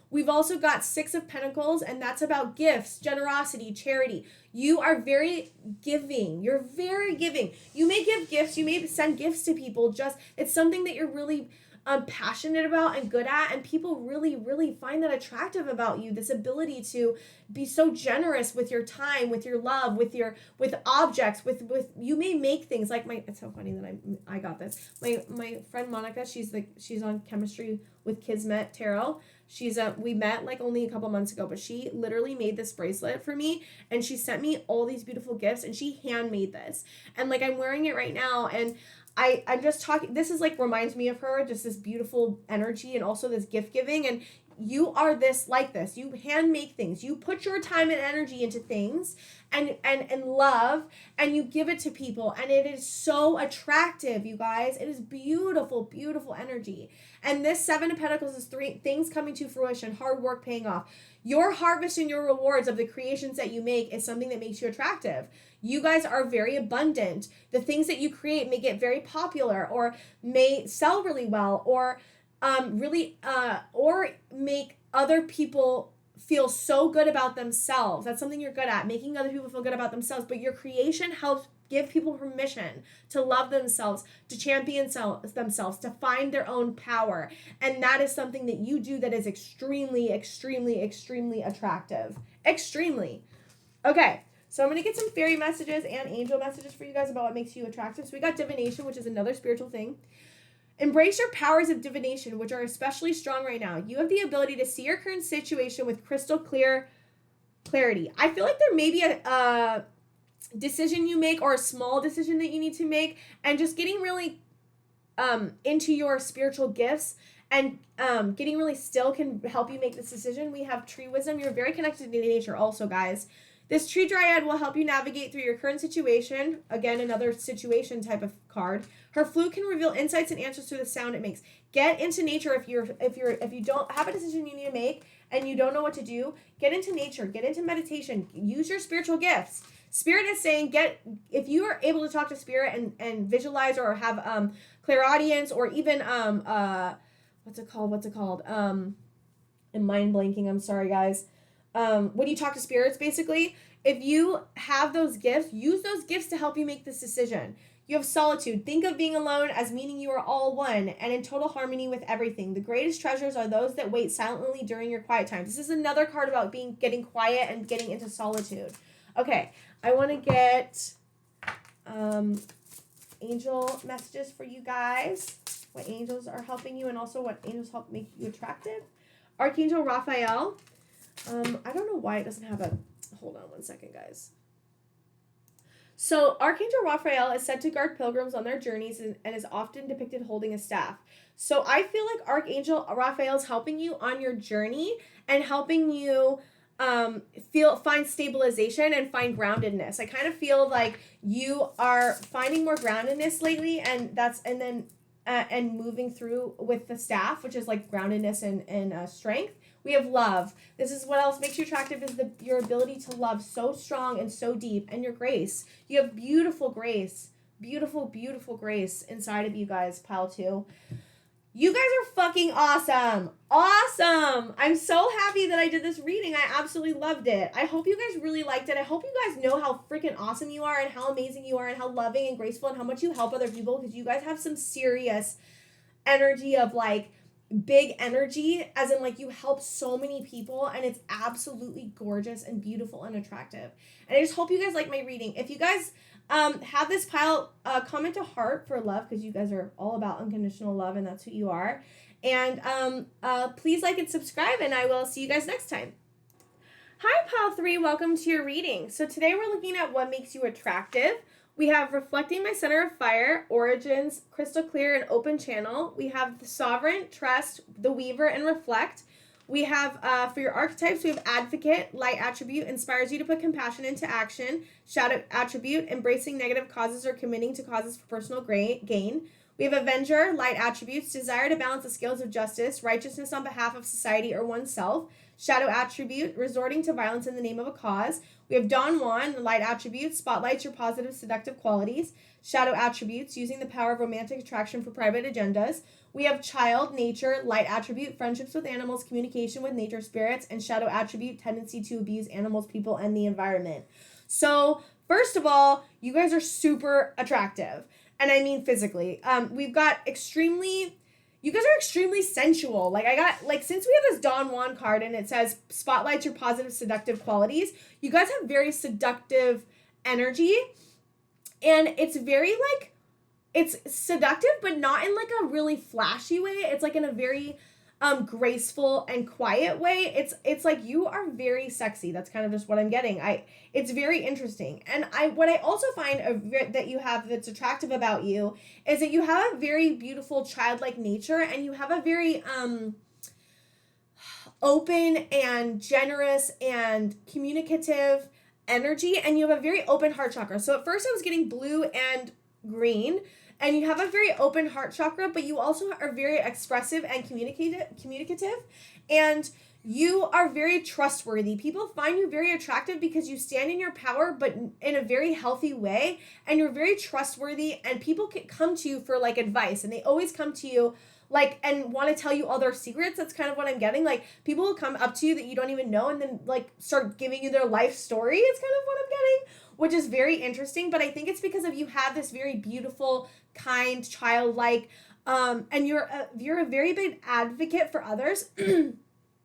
We've also got 6 of Pentacles, and that's about gifts, generosity, charity. You are very giving. You're very giving. You may give gifts. You may send gifts to people. It's something that you're really passionate about and good at, and people really, really find that attractive about you. This ability to be so generous with your time, with your love, with objects, with you may make things like it's so funny that I got this. My friend Monica, she's on chemistry with Kismet Tarot. We met like only a couple months ago, but she literally made this bracelet for me, and she sent me all these beautiful gifts, and she handmade this, and like I'm wearing it right now, and I'm just talking, this is like reminds me of her, just this beautiful energy and also this gift giving. And you are like this. You hand make things. You put your time and energy into things and love, and you give it to people. And it is so attractive, you guys. It is beautiful, beautiful energy. And this 7 of Pentacles is 3 things coming to fruition, hard work paying off. Your harvest and your rewards of the creations that you make is something that makes you attractive. You guys are very abundant. The things that you create may get very popular, or may sell really well, or or make other people feel so good about themselves. That's something you're good at, making other people feel good about themselves. But your creation helps give people permission to love themselves, to champion themselves, to find their own power. And that is something that you do that is extremely, extremely, extremely attractive. Extremely. Okay. So I'm going to get some fairy messages and angel messages for you guys about what makes you attractive. So we got divination, which is another spiritual thing. Embrace your powers of divination, which are especially strong right now. You have the ability to see your current situation with crystal clear clarity. I feel like there may be a decision you make, or a small decision that you need to make, and just getting really into your spiritual gifts and getting really still can help you make this decision. We have tree wisdom. You're very connected to nature also, guys. This tree dryad will help you navigate through your current situation. Again, another situation type of card. Her flute can reveal insights and answers through the sound it makes. Get into nature if you don't have a decision you need to make and you don't know what to do. Get into nature. Get into meditation. Use your spiritual gifts. Spirit is saying if you are able to talk to spirit and visualize, or have clairaudience, or even what's it called? I'm mind blanking. I'm sorry, guys. When you talk to spirits, basically, if you have those gifts, use those gifts to help you make this decision. You have solitude. Think of being alone as meaning you are all one and in total harmony with everything. The greatest treasures are those that wait silently during your quiet times. This is another card about getting quiet and getting into solitude. Okay, I want to get angel messages for you guys. What angels are helping you, and also what angels help make you attractive. Archangel Raphael. I don't know why it doesn't have hold on one second, guys. So Archangel Raphael is said to guard pilgrims on their journeys and is often depicted holding a staff. So I feel like Archangel Raphael is helping you on your journey and helping you find stabilization and find groundedness. I kind of feel like you are finding more groundedness lately, and and moving through with the staff, which is like groundedness and strength. We have love. This is what else makes you attractive, is your ability to love so strong and so deep, and your grace. You have beautiful grace. Beautiful grace inside of you guys, pile 2. You guys are fucking awesome. Awesome. I'm so happy that I did this reading. I absolutely loved it. I hope you guys really liked it. I hope you guys know how freaking awesome you are and how amazing you are and how loving and graceful and how much you help other people, because you guys have some serious energy of like big energy, as in like you help so many people, and it's absolutely gorgeous and beautiful and attractive. And I just hope you guys like my reading. If you guys have this pile, comment a heart for love, because you guys are all about unconditional love, and that's who you are. And please like and subscribe, and I will see you guys next time. Hi, pile 3. Welcome to your reading. So today we're looking at what makes you attractive. We have Reflecting My Center of Fire, Origins, Crystal Clear, and Open Channel. We have the Sovereign, Trust, the Weaver, and Reflect. We have, for your archetypes, we have Advocate, Light Attribute, inspires you to put compassion into action. Shadow Attribute, embracing negative causes or committing to causes for personal gain. We have Avenger, Light Attributes, desire to balance the scales of justice, righteousness on behalf of society or oneself. Shadow Attribute, resorting to violence in the name of a cause. We have Don Juan, Light Attributes, spotlights your positive seductive qualities. Shadow Attributes, using the power of romantic attraction for private agendas. We have Child, Nature, Light Attribute, friendships with animals, communication with nature spirits, and Shadow Attribute, tendency to abuse animals, people, and the environment. So, first of all, you guys are super attractive. And I mean physically. We've got you guys are extremely sensual. Since we have this Don Juan card and it says spotlights your positive seductive qualities, you guys have very seductive energy. And it's very it's seductive, but not in like a really flashy way. It's like in a very graceful and quiet way. It's like you are very sexy. That's kind of just what I'm getting. It's very interesting. And what I also find that you have that's attractive about you is that you have a very beautiful childlike nature, and you have a very open and generous and communicative energy, and you have a very open heart chakra. So at first I was getting blue and green, and you have a very open heart chakra, but you also are very expressive and communicative, and you are very trustworthy. People find you very attractive because you stand in your power, but in a very healthy way, and you're very trustworthy, and people can come to you for like advice, and they always come to you and want to tell you all their secrets. That's kind of what I'm getting. Like, people will come up to you that you don't even know and then like start giving you their life story. It's kind of what I'm getting, which is very interesting. But I think it's because of you have this very beautiful, kind, childlike, and you're a very big advocate for others.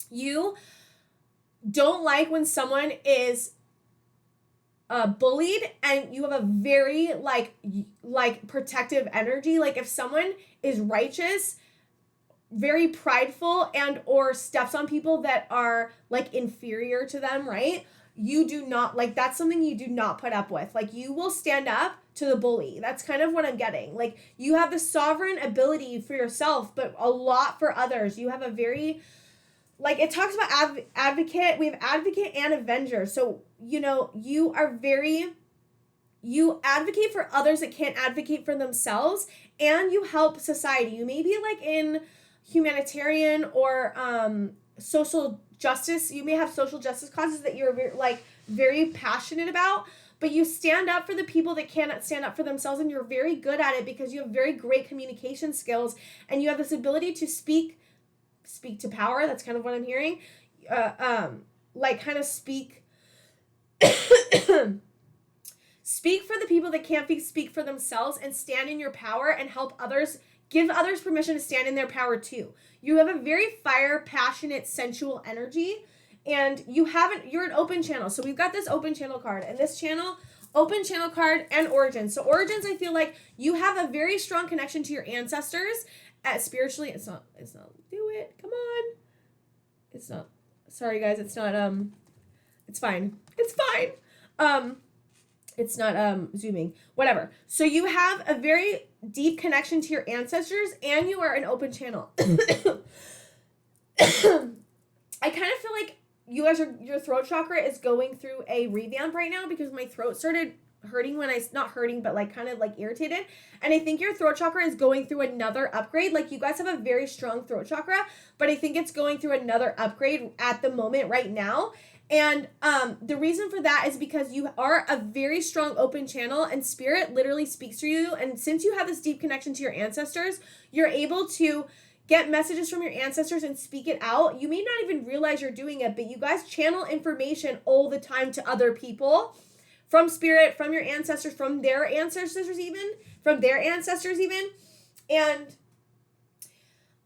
You don't like when someone is bullied, and you have a very like protective energy. Like, if someone is righteous, very prideful, and or steps on people that are like inferior to them, right? You do not like, that's something you do not put up with. Like, you will stand up to the bully. That's kind of what I'm getting. Like, you have the sovereign ability for yourself, but a lot for others. You have a very, like, it talks about advocate. We have advocate and avenger. So, you know, you advocate for others that can't advocate for themselves, and you help society. You may be like in humanitarian or social justice. You may have social justice causes that you're very passionate about, but you stand up for the people that cannot stand up for themselves, and you're very good at it because you have very great communication skills, and you have this ability to speak to power. That's kind of what I'm hearing. Kind of speak speak for the people that can't speak for themselves, and stand in your power and help others, give others permission to stand in their power too. You have a very fire, passionate, sensual energy, and you're an open channel. So we've got this open channel card, and this channel, open channel card, and origins. So origins, I feel like you have a very strong connection to your ancestors. Spiritually, it's not, do it, come on. It's not, sorry guys, it's not, it's fine. It's not zooming, whatever. So you have a very deep connection to your ancestors, and you are an open channel. I kind of feel like you guys are, your throat chakra is going through a revamp right now, because my throat started hurting when not hurting, but like kind of like irritated. And I think your throat chakra is going through another upgrade. Like, you guys have a very strong throat chakra, but I think it's going through another upgrade at the moment right now. And the reason for that is because you are a very strong open channel, and spirit literally speaks to you. And since you have this deep connection to your ancestors, you're able to get messages from your ancestors and speak it out. You may not even realize you're doing it, but you guys channel information all the time to other people, from spirit, from your ancestors, from their ancestors even, And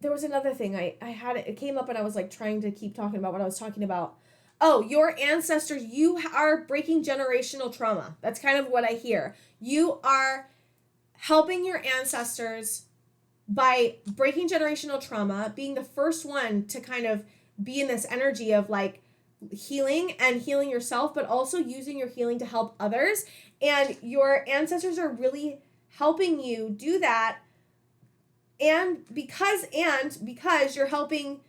there was another thing I had, it came up, and I was like trying to keep talking about what I was talking about. Oh, your ancestors, you are breaking generational trauma. That's kind of what I hear. You are helping your ancestors by breaking generational trauma, being the first one to kind of be in this energy of like healing and healing yourself, but also using your healing to help others. And your ancestors are really helping you do that. And because you're helping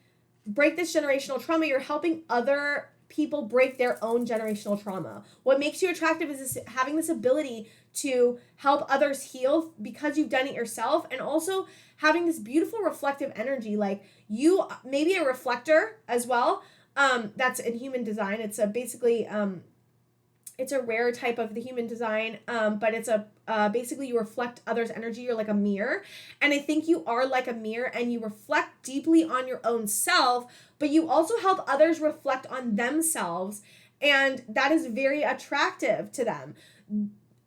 break this generational trauma, you're helping other people break their own generational trauma. What makes you attractive is having this ability to help others heal because you've done it yourself, and also having this beautiful reflective energy. Like, you may be a reflector as well. That's in human design. It's basically it's a rare type of the human design, but it's basically you reflect others' energy. You're like a mirror, and I think you are like a mirror, and you reflect deeply on your own self, but you also help others reflect on themselves, and that is very attractive to them.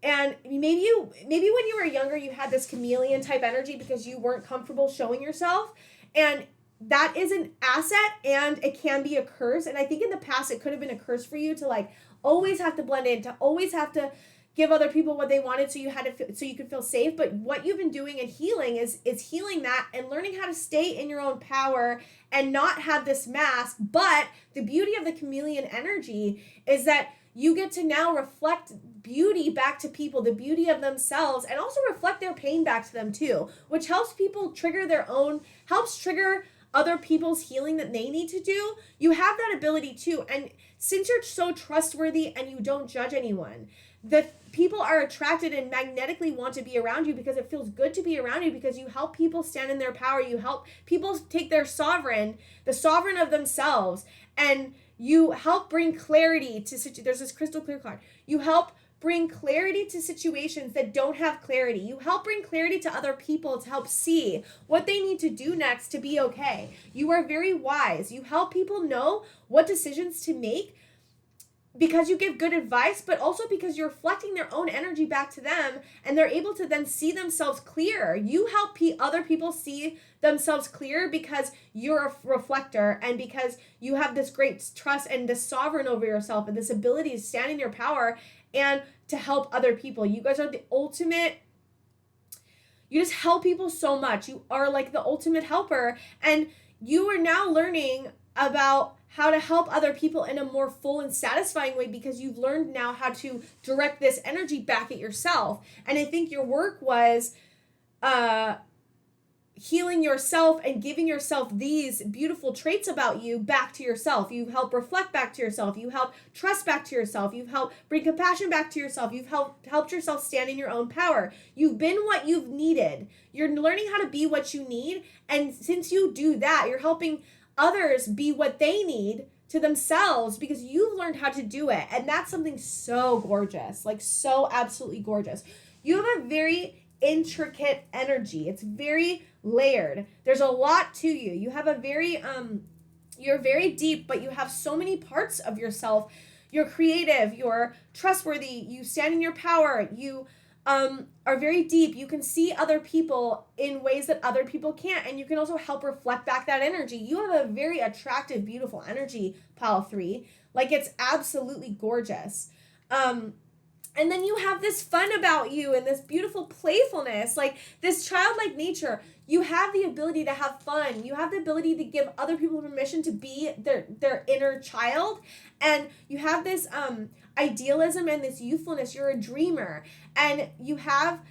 And maybe when you were younger, you had this chameleon type energy because you weren't comfortable showing yourself, and that is an asset, and it can be a curse. And I think in the past it could have been a curse for you to like always have to blend in, to always have to give other people what they wanted, so you could feel safe. But what you've been doing in healing is healing that and learning how to stay in your own power and not have this mask. But the beauty of the chameleon energy is that you get to now reflect beauty back to people, the beauty of themselves, and also reflect their pain back to them too, which helps trigger other people's healing that they need to do. You have that ability too. And since you're so trustworthy and you don't judge anyone, the people are attracted and magnetically want to be around you because it feels good to be around you, because you help people stand in their power. You help people take their the sovereign of themselves, and you help bring clarity to there's this crystal clear card. You help bring clarity to situations that don't have clarity. You help bring clarity to other people to help see what they need to do next to be okay. You are very wise. You help people know what decisions to make because you give good advice, but also because you're reflecting their own energy back to them, and they're able to then see themselves clear. You help other people see themselves clear because you're a reflector, and because you have this great trust and this sovereign over yourself, and this ability to stand in your power and to help other people. You guys are the ultimate. You just help people so much. You are like the ultimate helper, and you are now learning about how to help other people in a more full and satisfying way, because you've learned now how to direct this energy back at yourself. And I think your work was healing yourself and giving yourself these beautiful traits about you back to yourself. You help reflect back to yourself. You help trust back to yourself. You've helped bring compassion back to yourself. You've helped yourself stand in your own power. You've been what you've needed. You're learning how to be what you need. And since you do that, you're helping others be what they need to themselves because you've learned how to do it. And that's something so gorgeous, like so absolutely gorgeous. You have a very intricate energy. It's very layered. There's a lot to you. You have a very, you're very deep, but you have so many parts of yourself. You're creative, you're trustworthy, you stand in your power, you are very deep. You can see other people in ways that other people can't, and you can also help reflect back that energy. You have a very attractive, beautiful energy, Pile 3. Like, it's absolutely gorgeous. And then you have this fun about you and this beautiful playfulness, like this childlike nature. You have the ability to have fun. You have the ability to give other people permission to be their inner child. And you have this idealism and this youthfulness. You're a dreamer. And you have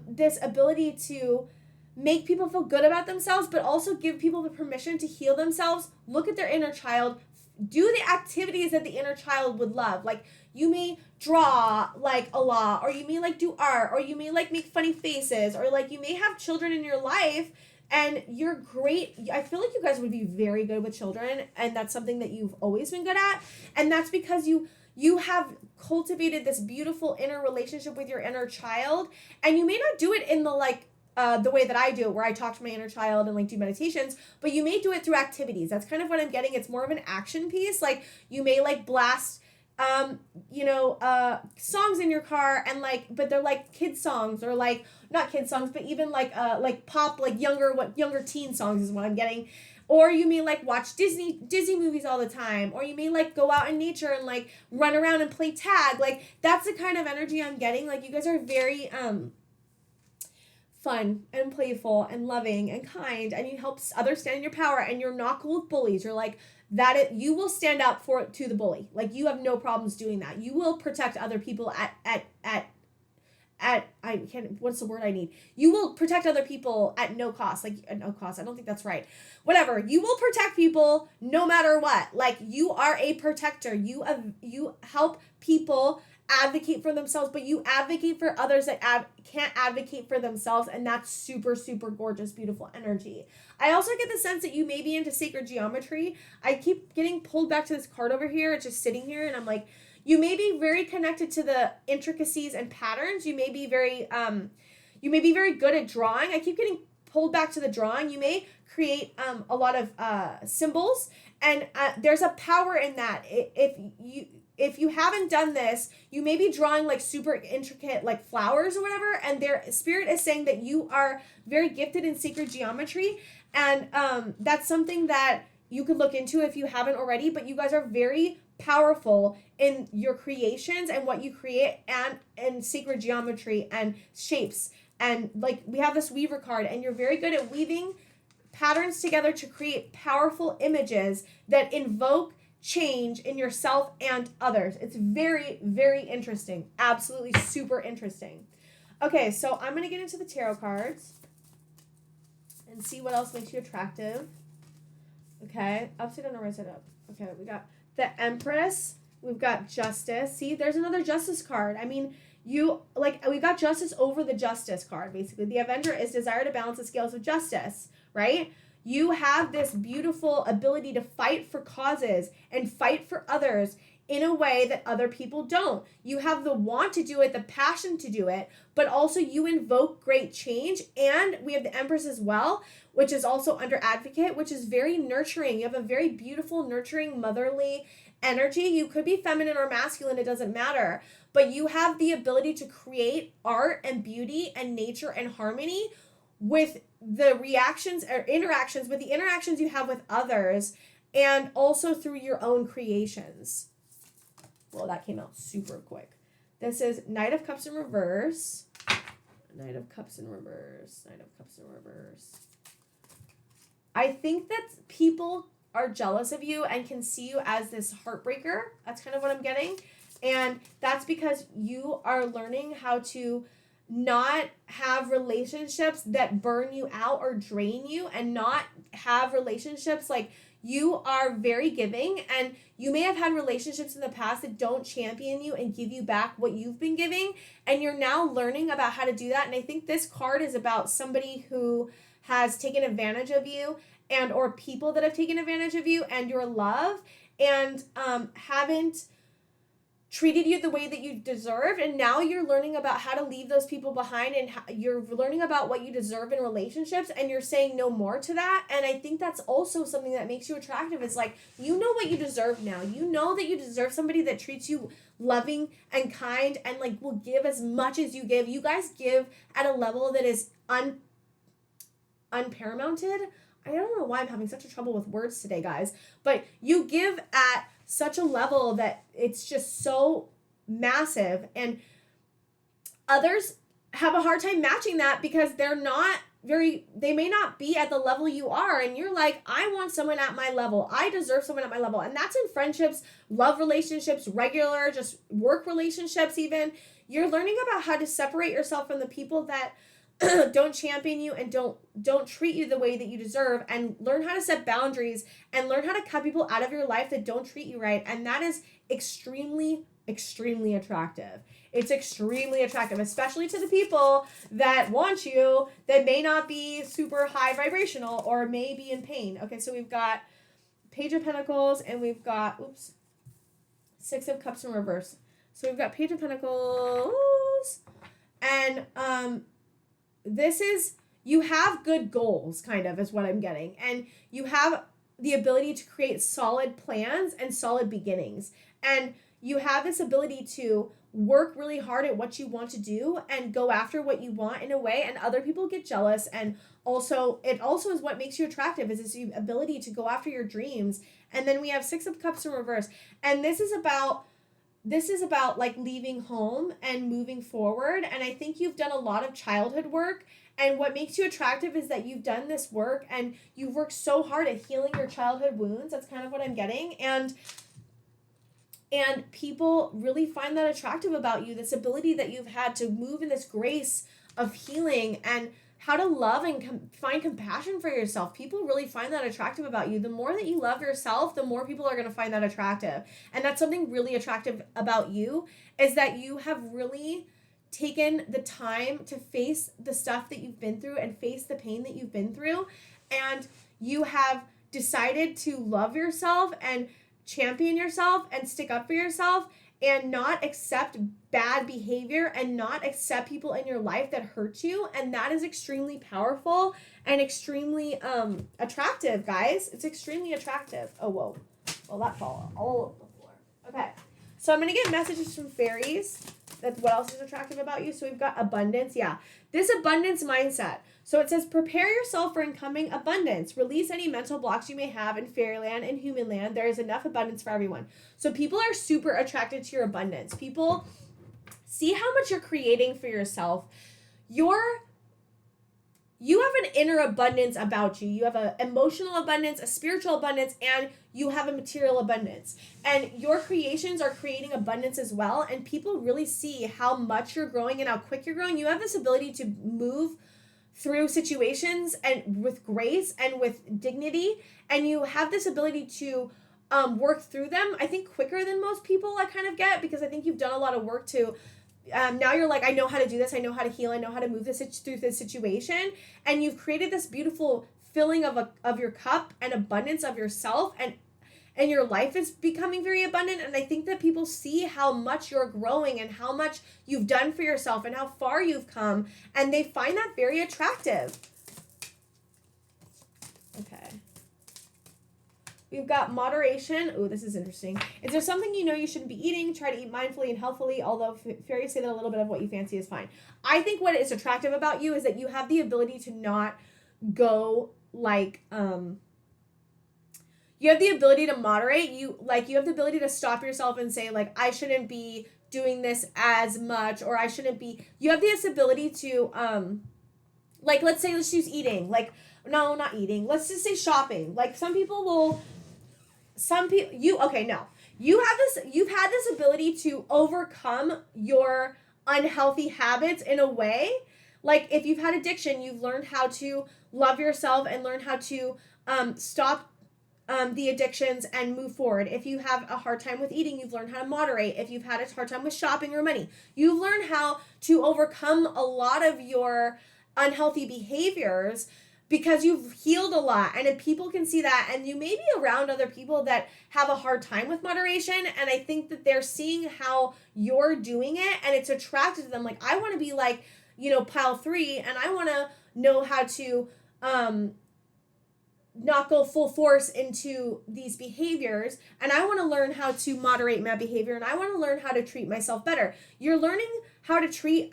this ability to make people feel good about themselves, but also give people the permission to heal themselves, look at their inner child, do the activities that the inner child would love. Like, you may draw like a lot, or you may like do art, or you may like make funny faces, or like you may have children in your life and you're great. I feel like you guys would be very good with children, and that's something that you've always been good at. And that's because you have cultivated this beautiful inner relationship with your inner child, and you may not do it in the way that I do it, where I talk to my inner child and like do meditations, but you may do it through activities. That's kind of what I'm getting. It's more of an action piece. Like, you may like blast songs in your car, and like, but they're like kid songs, or like not kid songs, but even like pop, like younger teen songs is what I'm getting. Or you may like watch Disney movies all the time, or you may like go out in nature and like run around and play tag. Like, that's the kind of energy I'm getting. Like, you guys are very fun and playful and loving and kind, and you help others stand in your power, and you're not cool with bullies. You're like that. You will stand up to the bully. Like, you have no problems doing that. You will protect other people I can't, what's the word I need? You will protect other people at no cost. Like, at no cost. I don't think that's right. Whatever. You will protect people no matter what. Like, you are a protector. You help people advocate for themselves, but you advocate for others that can't advocate for themselves, and that's super, super gorgeous, beautiful energy. I also get the sense that you may be into sacred geometry. I keep getting pulled back to this card over here. It's just sitting here, and I'm like, you may be very connected to the intricacies and patterns. You may be very good at drawing. I keep getting pulled back to the drawing. You may create a lot of symbols, and there's a power in that. If you haven't done this, you may be drawing like super intricate like flowers or whatever, and their spirit is saying that you are very gifted in sacred geometry, and that's something that you could look into if you haven't already. But you guys are very powerful in your creations and what you create, and sacred geometry and shapes. And like, we have this weaver card, and you're very good at weaving patterns together to create powerful images that invoke change in yourself and others. It's very, very interesting. Absolutely super interesting. Okay, so I'm going to get into the tarot cards and see what else makes you attractive. Okay, upside down or right side up. Okay, we got the Empress. We've got Justice. See, there's another Justice card. I mean, we got Justice over the Justice card, basically. The Avenger is desire to balance the scales of justice, right? You have this beautiful ability to fight for causes and fight for others in a way that other people don't. You have the want to do it, the passion to do it, but also you invoke great change. And we have the Empress as well, which is also under Advocate, which is very nurturing. You have a very beautiful, nurturing, motherly energy. You could be feminine or masculine, it doesn't matter. But you have the ability to create art and beauty and nature and harmony with the reactions or interactions, with the interactions you have with others, and also through your own creations. Well, that came out super quick. This is Knight of Cups in reverse. Knight of Cups in reverse. Knight of Cups in reverse. I think that people are jealous of you and can see you as this heartbreaker. That's kind of what I'm getting. And that's because you are learning how to not have relationships that burn you out or drain you, and not have relationships like, you are very giving, and you may have had relationships in the past that don't champion you and give you back what you've been giving, and you're now learning about how to do that. And I think this card is about somebody who has taken advantage of you, and or people that have taken advantage of you and your love, and haven't treated you the way that you deserved, and now you're learning about how to leave those people behind, and you're learning about what you deserve in relationships, and you're saying no more to that. And I think that's also something that makes you attractive. It's like, you know what you deserve now. You know that you deserve somebody that treats you loving and kind, and like will give as much as you give. You guys give at a level that is unparamounted. I don't know why I'm having such a trouble with words today, guys, but you give at such a level that it's just so massive. And others have a hard time matching that because they may not be at the level you are. And you're like, I want someone at my level. I deserve someone at my level. And that's in friendships, love relationships, regular, just work relationships even. You're learning about how to separate yourself from the people that don't champion you and don't treat you the way that you deserve, and learn how to set boundaries and learn how to cut people out of your life that don't treat you right. And that is extremely, extremely attractive. It's extremely attractive, especially to the people that want you, that may not be super high vibrational or may be in pain. Okay, so we've got Page of Pentacles and we've got, Six of Cups in reverse. So we've got Page of Pentacles and this is, you have good goals, kind of, is what I'm getting. And you have the ability to create solid plans and solid beginnings. And you have this ability to work really hard at what you want to do and go after what you want in a way, and other people get jealous. And also, it also is what makes you attractive, is this ability to go after your dreams. And then we have Six of Cups in reverse. And this is about like leaving home and moving forward. And I think you've done a lot of childhood work. And what makes you attractive is that you've done this work and you've worked so hard at healing your childhood wounds. That's kind of what I'm getting. And people really find that attractive about you, this ability that you've had to move in this grace of healing and how to love and find compassion for yourself. People really find that attractive about you. The more that you love yourself, the more people are going to find that attractive. And that's something really attractive about you, is that you have really taken the time to face the stuff that you've been through and face the pain that you've been through. And you have decided to love yourself and champion yourself and stick up for yourself and not accept bad behavior and not accept people in your life that hurt you. And that is extremely powerful and extremely attractive, guys. It's extremely attractive. Oh, whoa. Well, that fell all over the floor. Okay. So I'm going to get messages from fairies. That's what else is attractive about you. So we've got abundance. Yeah. This abundance mindset. So it says, prepare yourself for incoming abundance. Release any mental blocks you may have in fairyland and human land. There is enough abundance for everyone. So people are super attracted to your abundance. People see how much you're creating for yourself. You have an inner abundance about you. You have an emotional abundance, a spiritual abundance, and you have a material abundance. And your creations are creating abundance as well. And people really see how much you're growing and how quick you're growing. You have this ability to move through situations and with grace and with dignity. And you have this ability to work through them, I think, quicker than most people I kind of get, because I think you've done a lot of work to now you're like, I know how to do this. I know how to heal. I know how to move through this situation. And you've created this beautiful filling of your cup and abundance of yourself, and your life is becoming very abundant. And I think that people see how much you're growing and how much you've done for yourself and how far you've come, and they find that very attractive. Okay. We've got moderation. Oh, this is interesting. Is there something you know you shouldn't be eating? Try to eat mindfully and healthfully, although fairies say that a little bit of what you fancy is fine. I think what is attractive about you is that you have the ability to not go like, you have the ability to moderate. You have the ability to stop yourself and say, like, I shouldn't be doing this as much, or I shouldn't be, you have this ability to, like, let's use eating. Like, no, not eating. Let's just say shopping. Like, you've had this ability to overcome your unhealthy habits in a way. Like, if you've had addiction, you've learned how to love yourself and learn how to stop the addictions and move forward. If you have a hard time with eating, you've learned how to moderate. If you've had a hard time with shopping or money, you've learned how to overcome a lot of your unhealthy behaviors because you've healed a lot. And if people can see that, and you may be around other people that have a hard time with moderation, and I think that they're seeing how you're doing it and it's attracted to them. Like, I want to be like, pile 3, and I want to know how to not go full force into these behaviors, and I want to learn how to moderate my behavior, and I want to learn how to treat myself better. You're learning how to treat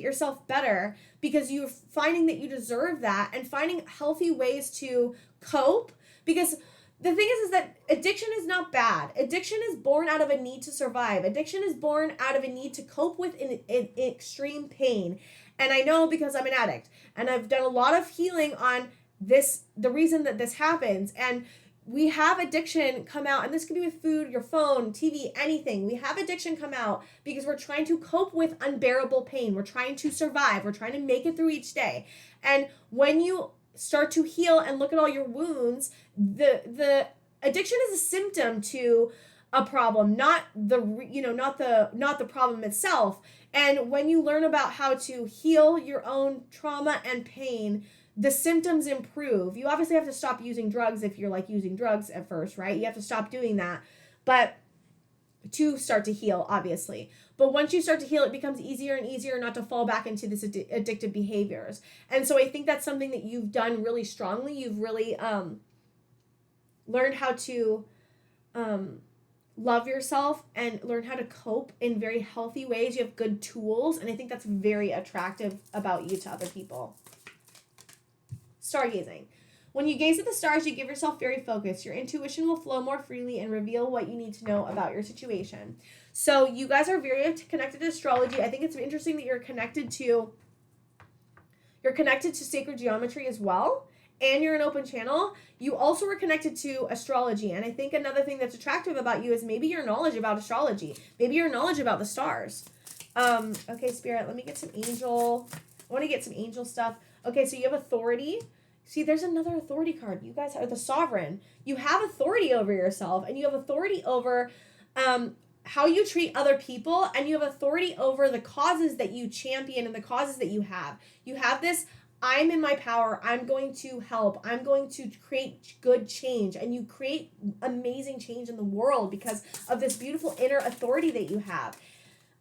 yourself better because you're finding that you deserve that and finding healthy ways to cope, because the thing is that addiction is not bad. Addiction is born out of a need to survive. Addiction is born out of a need to cope with in extreme pain. And I know because I'm an addict and I've done a lot of healing on this, the reason that this happens. And we have addiction come out, and this can be with food, your phone, TV, anything. We have addiction come out because we're trying to cope with unbearable pain. We're trying to survive. We're trying to make it through each day. And when you start to heal and look at all your wounds, the addiction is a symptom to a problem, not the problem itself. And when you learn about how to heal your own trauma and pain, the symptoms improve. You obviously have to stop using drugs if you're like using drugs at first, right? You have to stop doing that, but to start to heal, obviously. But once you start to heal, it becomes easier and easier not to fall back into this addictive behaviors. And so I think that's something that you've done really strongly. You've really learned how to love yourself and learn how to cope in very healthy ways. You have good tools, and I think that's very attractive about you to other people. Stargazing. When you gaze at the stars, you give yourself very focused. Your intuition will flow more freely and reveal what you need to know about your situation. So you guys are very connected to astrology. I think it's interesting that you're connected to sacred geometry as well, and you're an open channel. You also are connected to astrology. And I think another thing that's attractive about you is maybe your knowledge about astrology. Maybe your knowledge about the stars. Okay, Spirit, let me get some angel. I want to get some angel stuff. Okay, so you have authority. See, there's another authority card. You guys are the sovereign. You have authority over yourself, and you have authority over how you treat other people, and you have authority over the causes that you champion and the causes that you have. You have this, I'm in my power. I'm going to help. I'm going to create good change, and you create amazing change in the world because of this beautiful inner authority that you have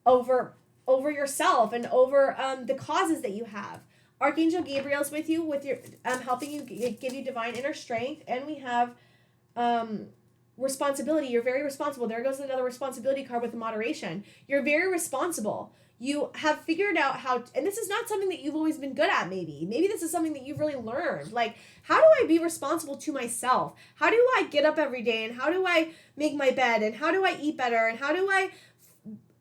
over yourself and over the causes that you have. Archangel Gabriel's with you, with your helping you give you divine inner strength, and we have responsibility. You're very responsible. There goes another responsibility card with moderation. You're very responsible. You have figured out how, and this is not something that you've always been good at. Maybe this is something that you've really learned. Like, how do I be responsible to myself? How do I get up every day, and how do I make my bed, and how do I eat better, and how do I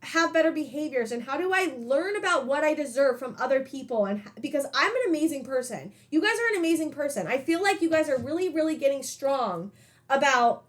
have better behaviors, and how do I learn about what I deserve from other people? And because I'm an amazing person, you guys are an amazing person. I feel like you guys are really, really getting strong about,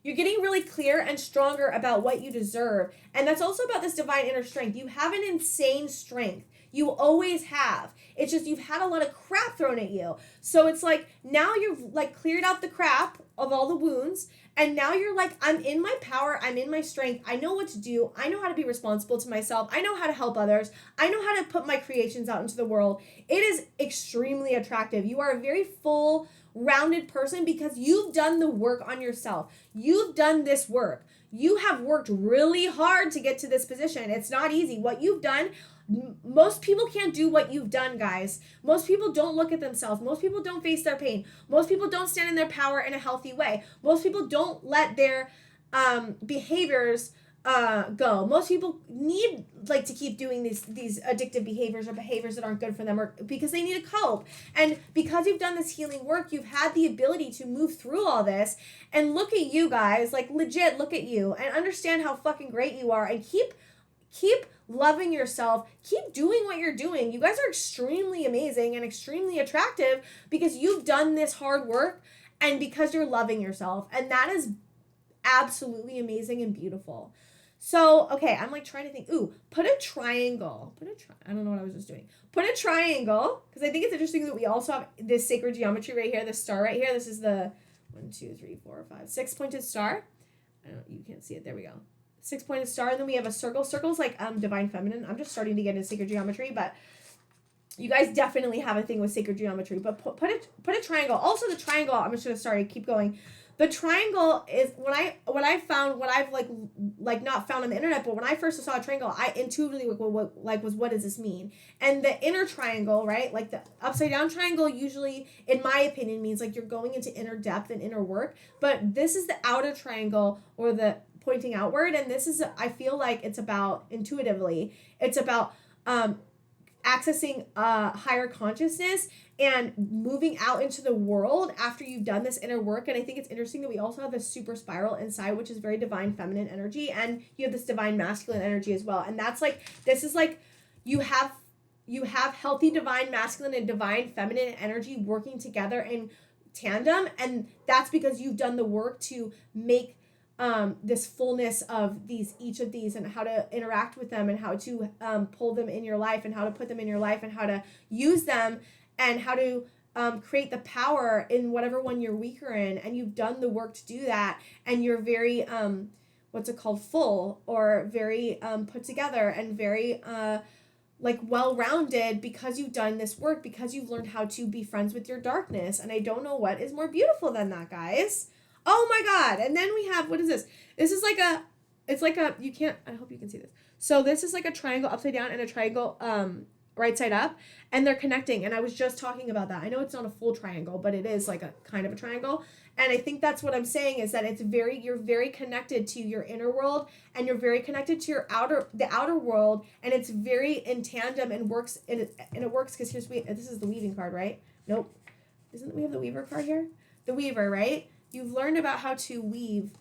you're getting really clear and stronger about what you deserve. And that's also about this divine inner strength. You have an insane strength. You always have. It's just you've had a lot of crap thrown at you. So it's like now you've like cleared out the crap of all the wounds, and now you're like, I'm in my power, I'm in my strength, I know what to do, I know how to be responsible to myself, I know how to help others, I know how to put my creations out into the world. It is extremely attractive. You are a very full, rounded person because you've done the work on yourself. You've done this work. You have worked really hard to get to this position. It's not easy. What you've done, most people can't do what you've done, guys. Most people don't look at themselves. Most people don't face their pain. Most people don't stand in their power in a healthy way. Most people don't let their behaviors go. Most people need like to keep doing these addictive behaviors or behaviors that aren't good for them, or because they need to cope. And because you've done this healing work, you've had the ability to move through all this. And look at you guys, like legit look at you and understand how fucking great you are, and keep loving yourself. Keep doing what you're doing. You guys are extremely amazing and extremely attractive because you've done this hard work and because you're loving yourself. And that is absolutely amazing and beautiful. So, okay, I'm like trying to think. Ooh, put a triangle. I don't know what I was just doing. Put a triangle, because I think it's interesting that we also have this sacred geometry right here, this star right here. This is the 1, 2, 3, 4, 5, 6-pointed star. I don't, you can't see it. There we go. 6-pointed star, and then we have a circle. Circle's like divine feminine. I'm just starting to get into sacred geometry, but you guys definitely have a thing with sacred geometry. But put a triangle. Also, the triangle. I'm just gonna keep going. The triangle is what I've like not found on the internet, but when I first saw a triangle, I intuitively was what does this mean? And the inner triangle, right? Like the upside down triangle usually, in my opinion, means like you're going into inner depth and inner work. But this is the outer triangle, or the pointing outward, and this is, I feel like it's about, intuitively, it's about accessing higher consciousness and moving out into the world after you've done this inner work. And I think it's interesting that we also have this super spiral inside, which is very divine feminine energy, and you have this divine masculine energy as well. And that's like, this is like, you have healthy divine masculine and divine feminine energy working together in tandem, and that's because you've done the work to make this fullness of each of these, and how to interact with them, and how to pull them in your life, and how to put them in your life, and how to use them, and how to create the power in whatever one you're weaker in. And you've done the work to do that, and you're very what's it called, full, or very put together, and very like well-rounded, because you've done this work, because you've learned how to be friends with your darkness. And I don't know what is more beautiful than that, guys. Oh my God. And then we have, what is this? This is like you can't, I hope you can see this. So this is like a triangle upside down and a triangle right side up, and they're connecting. And I was just talking about that. I know it's not a full triangle, but it is like a kind of a triangle. And I think that's what I'm saying, is that you're very connected to your inner world, and you're very connected to the outer world, and it's very in tandem, and works, and it works, because this is the weaving card, right? Nope. We have the weaver card here? The weaver, right? You've learned about how to weave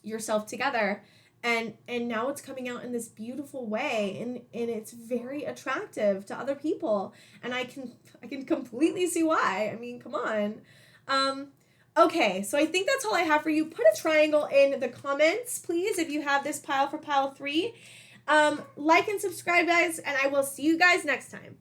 yourself together, and now it's coming out in this beautiful way, and it's very attractive to other people, and I can completely see why. I mean, come on. Okay, so I think that's all I have for you. Put a triangle in the comments, please, if you have this pile for pile 3. Like and subscribe, guys, and I will see you guys next time.